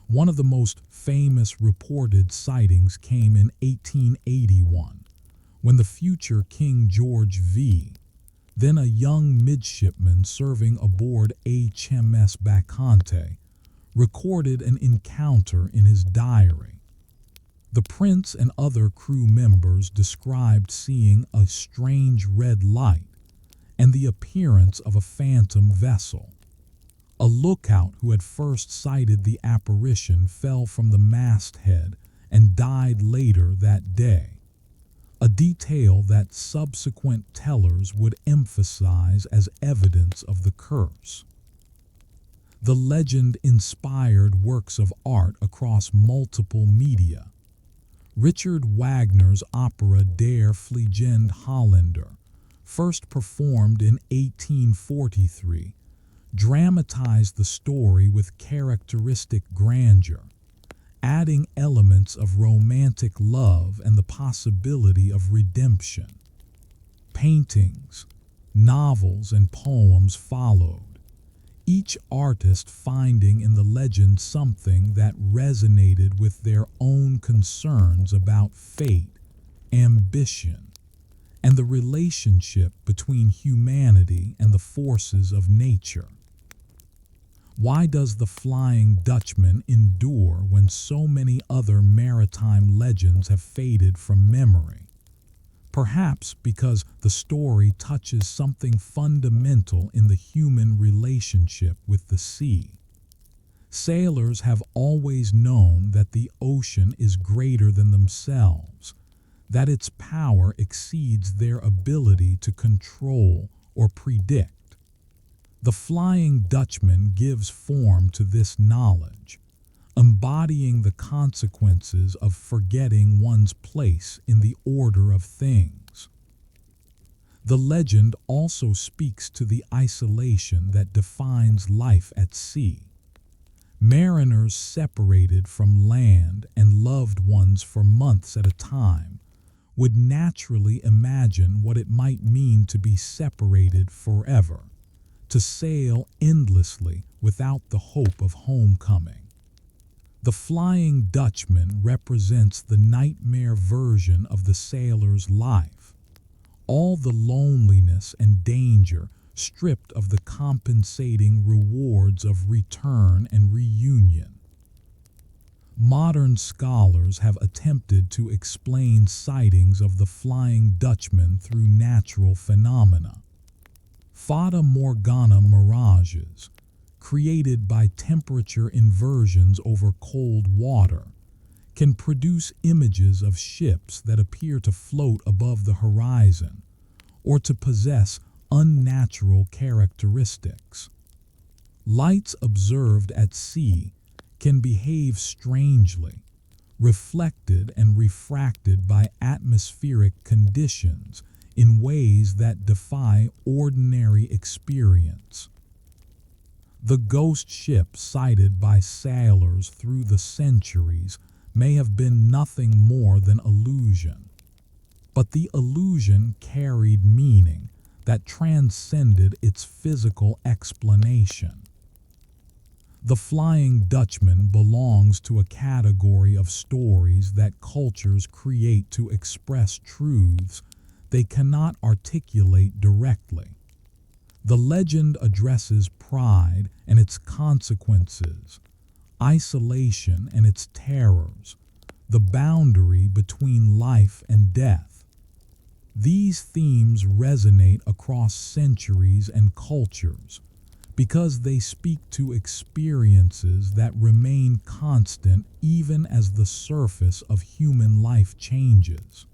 One of the most famous reported sightings came in 1881, when the future King George V, then a young midshipman serving aboard HMS Bacchante, recorded an encounter in his diary. The prince and other crew members described seeing a strange red light and the appearance of a phantom vessel. A lookout who had first sighted the apparition fell from the masthead and died later that day, a detail that subsequent tellers would emphasize as evidence of the curse. The legend inspired works of art across multiple media. Richard Wagner's opera Der Fliegende Holländer, first performed in 1843, dramatized the story with characteristic grandeur, adding elements of romantic love and the possibility of redemption. Paintings, novels, and poems followed, each artist finding in the legend something that resonated with their own concerns about fate, ambition, and the relationship between humanity and the forces of nature. Why does the Flying Dutchman endure when so many other maritime legends have faded from memory? Perhaps because the story touches something fundamental in the human relationship with the sea. Sailors have always known that the ocean is greater than themselves, that its power exceeds their ability to control or predict. The Flying Dutchman gives form to this knowledge, embodying the consequences of forgetting one's place in the order of things. The legend also speaks to the isolation that defines life at sea. Mariners separated from land and loved ones for months at a time would naturally imagine what it might mean to be separated forever, to sail endlessly without the hope of homecoming. The Flying Dutchman represents the nightmare version of the sailor's life, all the loneliness and danger stripped of the compensating rewards of return and reunion. Modern scholars have attempted to explain sightings of the Flying Dutchman through natural phenomena. Fata Morgana mirages, created by temperature inversions over cold water, can produce images of ships that appear to float above the horizon or to possess unnatural characteristics. Lights observed at sea can behave strangely, reflected and refracted by atmospheric conditions in ways that defy ordinary experience. The ghost ship sighted by sailors through the centuries may have been nothing more than illusion, but the illusion carried meaning that transcended its physical explanation. The Flying Dutchman belongs to a category of stories that cultures create to express truths they cannot articulate directly. The legend addresses pride and its consequences, isolation and its terrors, the boundary between life and death. These themes resonate across centuries and cultures because they speak to experiences that remain constant even as the surface of human life changes.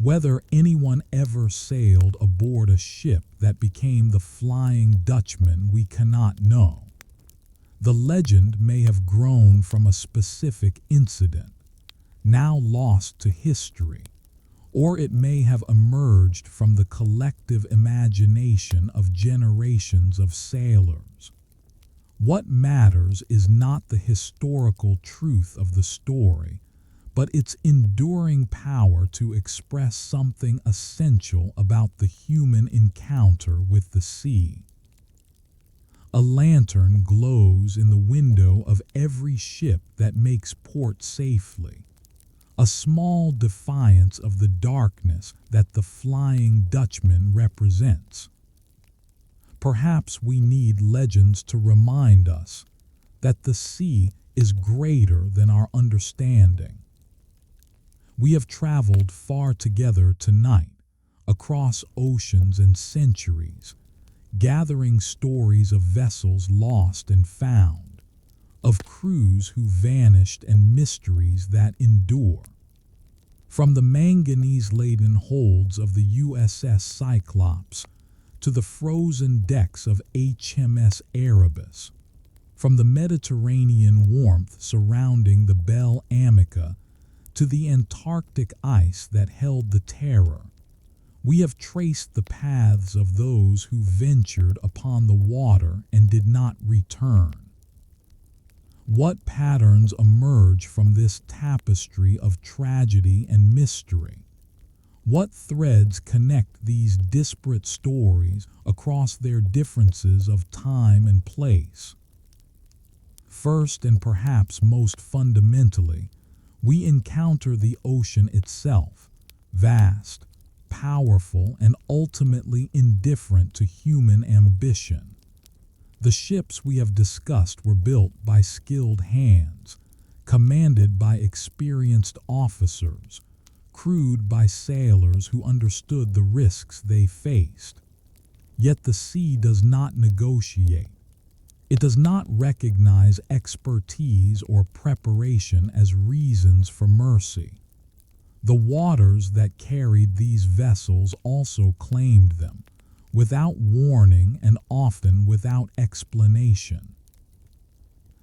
Whether anyone ever sailed aboard a ship that became the Flying Dutchman, we cannot know. The legend may have grown from a specific incident, now lost to history, or it may have emerged from the collective imagination of generations of sailors. What matters is not the historical truth of the story, but its enduring power to express something essential about the human encounter with the sea. A lantern glows in the window of every ship that makes port safely, a small defiance of the darkness that the Flying Dutchman represents. Perhaps we need legends to remind us that the sea is greater than our understanding. We have traveled far together tonight, across oceans and centuries, gathering stories of vessels lost and found, of crews who vanished and mysteries that endure. From the manganese-laden holds of the USS Cyclops to the frozen decks of HMS Erebus, from the Mediterranean warmth surrounding the Bel Amica to the Antarctic ice that held the Terror, we have traced the paths of those who ventured upon the water and did not return. What patterns emerge from this tapestry of tragedy and mystery? What threads connect these disparate stories across their differences of time and place? First, and perhaps most fundamentally, we encounter the ocean itself, vast, powerful, and ultimately indifferent to human ambition. The ships we have discussed were built by skilled hands, commanded by experienced officers, crewed by sailors who understood the risks they faced. Yet the sea does not negotiate. It does not recognize expertise or preparation as reasons for mercy. The waters that carried these vessels also claimed them, without warning and often without explanation.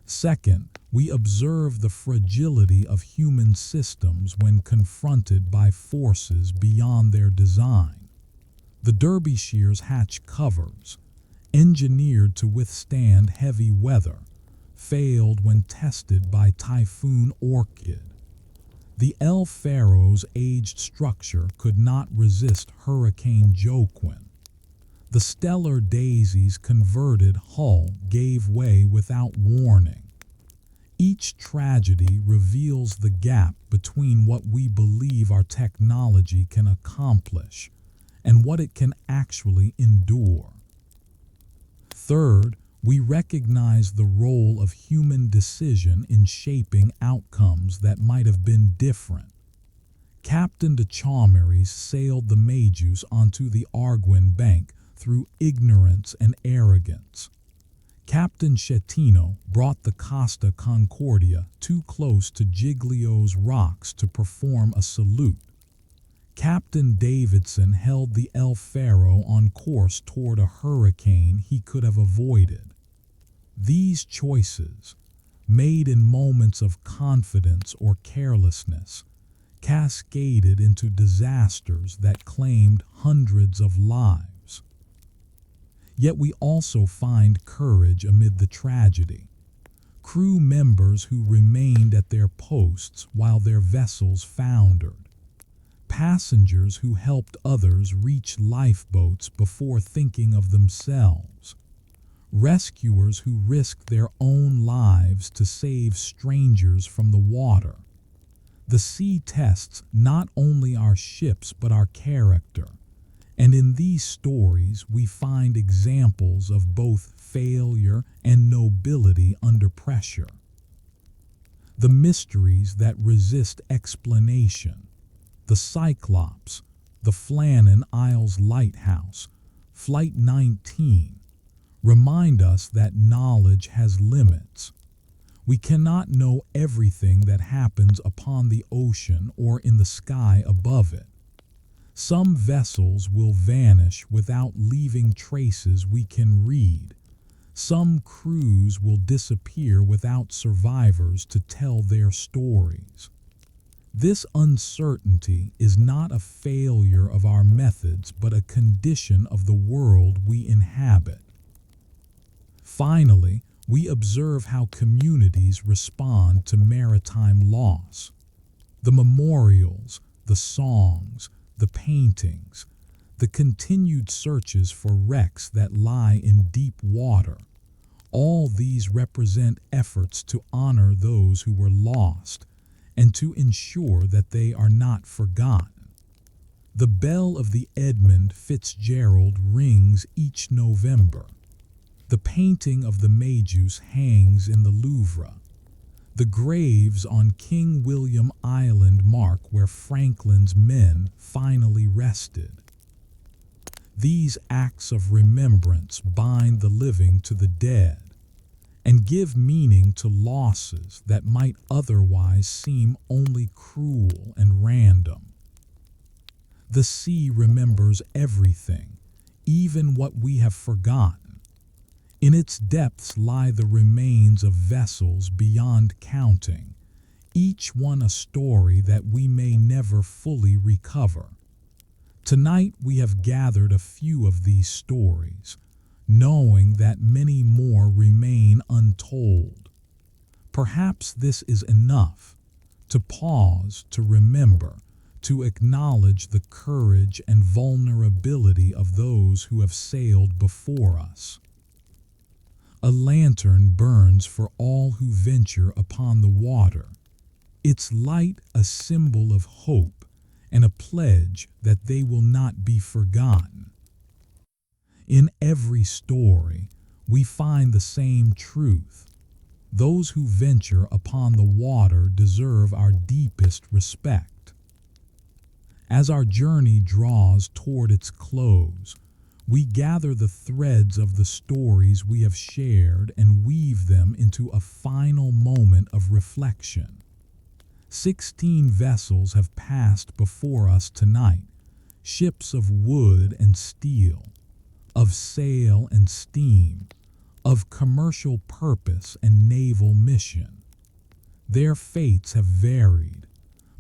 Second, we observe the fragility of human systems when confronted by forces beyond their design. The Derbyshire's hatch covers, engineered to withstand heavy weather, failed when tested by Typhoon Orchid. The El Faro's aged structure could not resist Hurricane Joaquin. The Stellar Daisy's converted hull gave way without warning. Each tragedy reveals the gap between what we believe our technology can accomplish and what it can actually endure. Third, we recognize the role of human decision in shaping outcomes that might have been different. Captain de Chalmeres sailed the Magus onto the Arguin bank through ignorance and arrogance. Captain Schettino brought the Costa Concordia too close to Giglio's rocks to perform a salute. Captain Davidson held the El Faro on course toward a hurricane he could have avoided. These choices, made in moments of confidence or carelessness, cascaded into disasters that claimed hundreds of lives. Yet we also find courage amid the tragedy. Crew members who remained at their posts while their vessels foundered. Passengers who helped others reach lifeboats before thinking of themselves. Rescuers who risked their own lives to save strangers from the water. The sea tests not only our ships but our character, and in these stories we find examples of both failure and nobility under pressure. The mysteries that resist explanation, the Cyclops, the Flannan Isles Lighthouse, Flight 19, remind us that knowledge has limits. We cannot know everything that happens upon the ocean or in the sky above it. Some vessels will vanish without leaving traces we can read. Some crews will disappear without survivors to tell their stories. This uncertainty is not a failure of our methods, but a condition of the world we inhabit. Finally, we observe how communities respond to maritime loss. The memorials, the songs, the paintings, the continued searches for wrecks that lie in deep water, all these represent efforts to honor those who were lost and to ensure that they are not forgotten. The bell of the Edmund Fitzgerald rings each November. The painting of the Magus hangs in the Louvre. The graves on King William Island mark where Franklin's men finally rested. These acts of remembrance bind the living to the dead and give meaning to losses that might otherwise seem only cruel and random. The sea remembers everything, even what we have forgotten. In its depths lie the remains of vessels beyond counting, each one a story that we may never fully recover. Tonight we have gathered a few of these stories, knowing that many more remain untold. Perhaps this is enough to pause, to remember, to acknowledge the courage and vulnerability of those who have sailed before us. A lantern burns for all who venture upon the water, its light a symbol of hope and a pledge that they will not be forgotten. In every story, we find the same truth. Those who venture upon the water deserve our deepest respect. As our journey draws toward its close, we gather the threads of the stories we have shared and weave them into a final moment of reflection. 16 vessels have passed before us tonight, ships of wood and steel, of sail and steam, of commercial purpose and naval mission. Their fates have varied,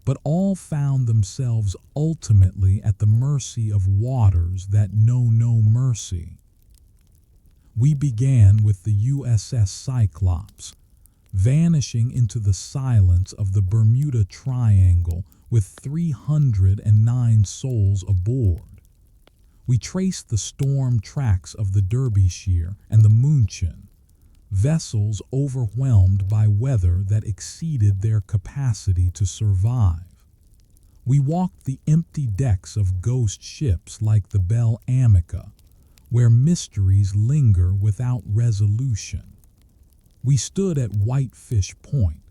but all found themselves ultimately at the mercy of waters that know no mercy. We began with the USS Cyclops, vanishing into the silence of the Bermuda Triangle with 309 souls aboard. We traced the storm tracks of the Derbyshire and the München, vessels overwhelmed by weather that exceeded their capacity to survive. We walked the empty decks of ghost ships like the Bel Amica, where mysteries linger without resolution. We stood at Whitefish Point,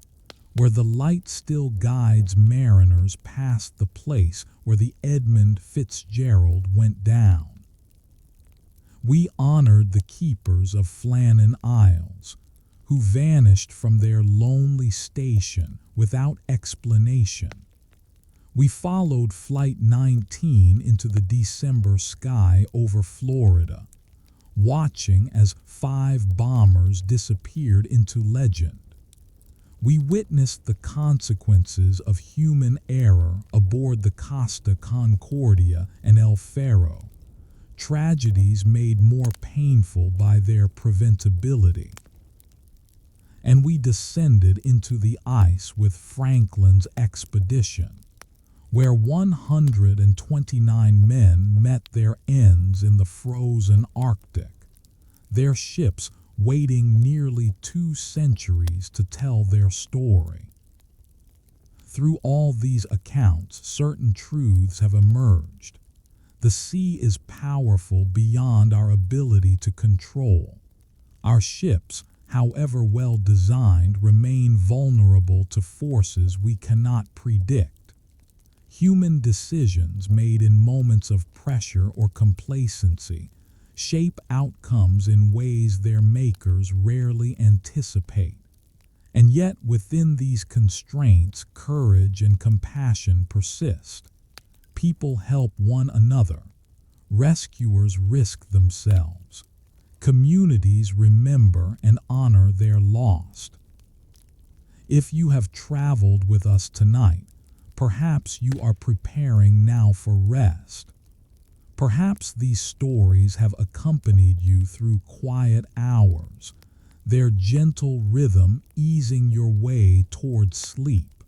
where the light still guides mariners past the place where the Edmund Fitzgerald went down. We honored the keepers of Flannan Isles, who vanished from their lonely station without explanation. We followed Flight 19 into the December sky over Florida, watching as 5 bombers disappeared into legend. We witnessed the consequences of human error aboard the Costa Concordia and El Faro, tragedies made more painful by their preventability. And we descended into the ice with Franklin's expedition, where 129 men met their ends in the frozen Arctic, their ships waiting nearly 2 centuries to tell their story. Through all these accounts, certain truths have emerged. The sea is powerful beyond our ability to control. Our ships, however well designed, remain vulnerable to forces we cannot predict. Human decisions made in moments of pressure or complacency shape outcomes in ways their makers rarely anticipate. And yet, within these constraints, courage and compassion persist. People help one another. Rescuers risk themselves. Communities remember and honor their lost. If you have traveled with us tonight, perhaps you are preparing now for rest. Perhaps these stories have accompanied you through quiet hours, their gentle rhythm easing your way toward sleep.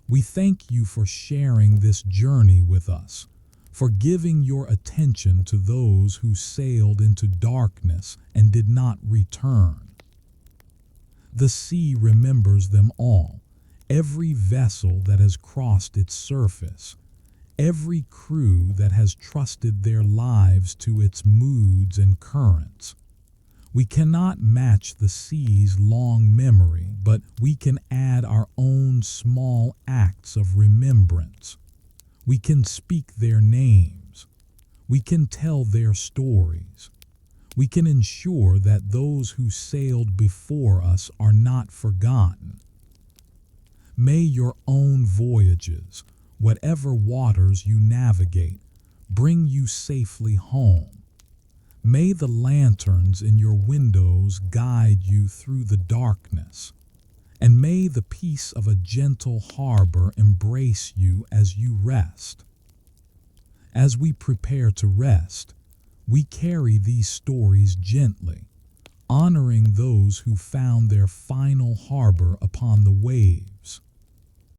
We thank you for sharing this journey with us, for giving your attention to those who sailed into darkness and did not return. The sea remembers them all, every vessel that has crossed its surface, every crew that has trusted their lives to its moods and currents. We cannot match the sea's long memory, but we can add our own small acts of remembrance. We can speak their names. We can tell their stories. We can ensure that those who sailed before us are not forgotten. May your own voyages, whatever waters you navigate, bring you safely home. May the lanterns in your windows guide you through the darkness, and may the peace of a gentle harbor embrace you as you rest. As we prepare to rest, we carry these stories gently, honoring those who found their final harbor upon the waves.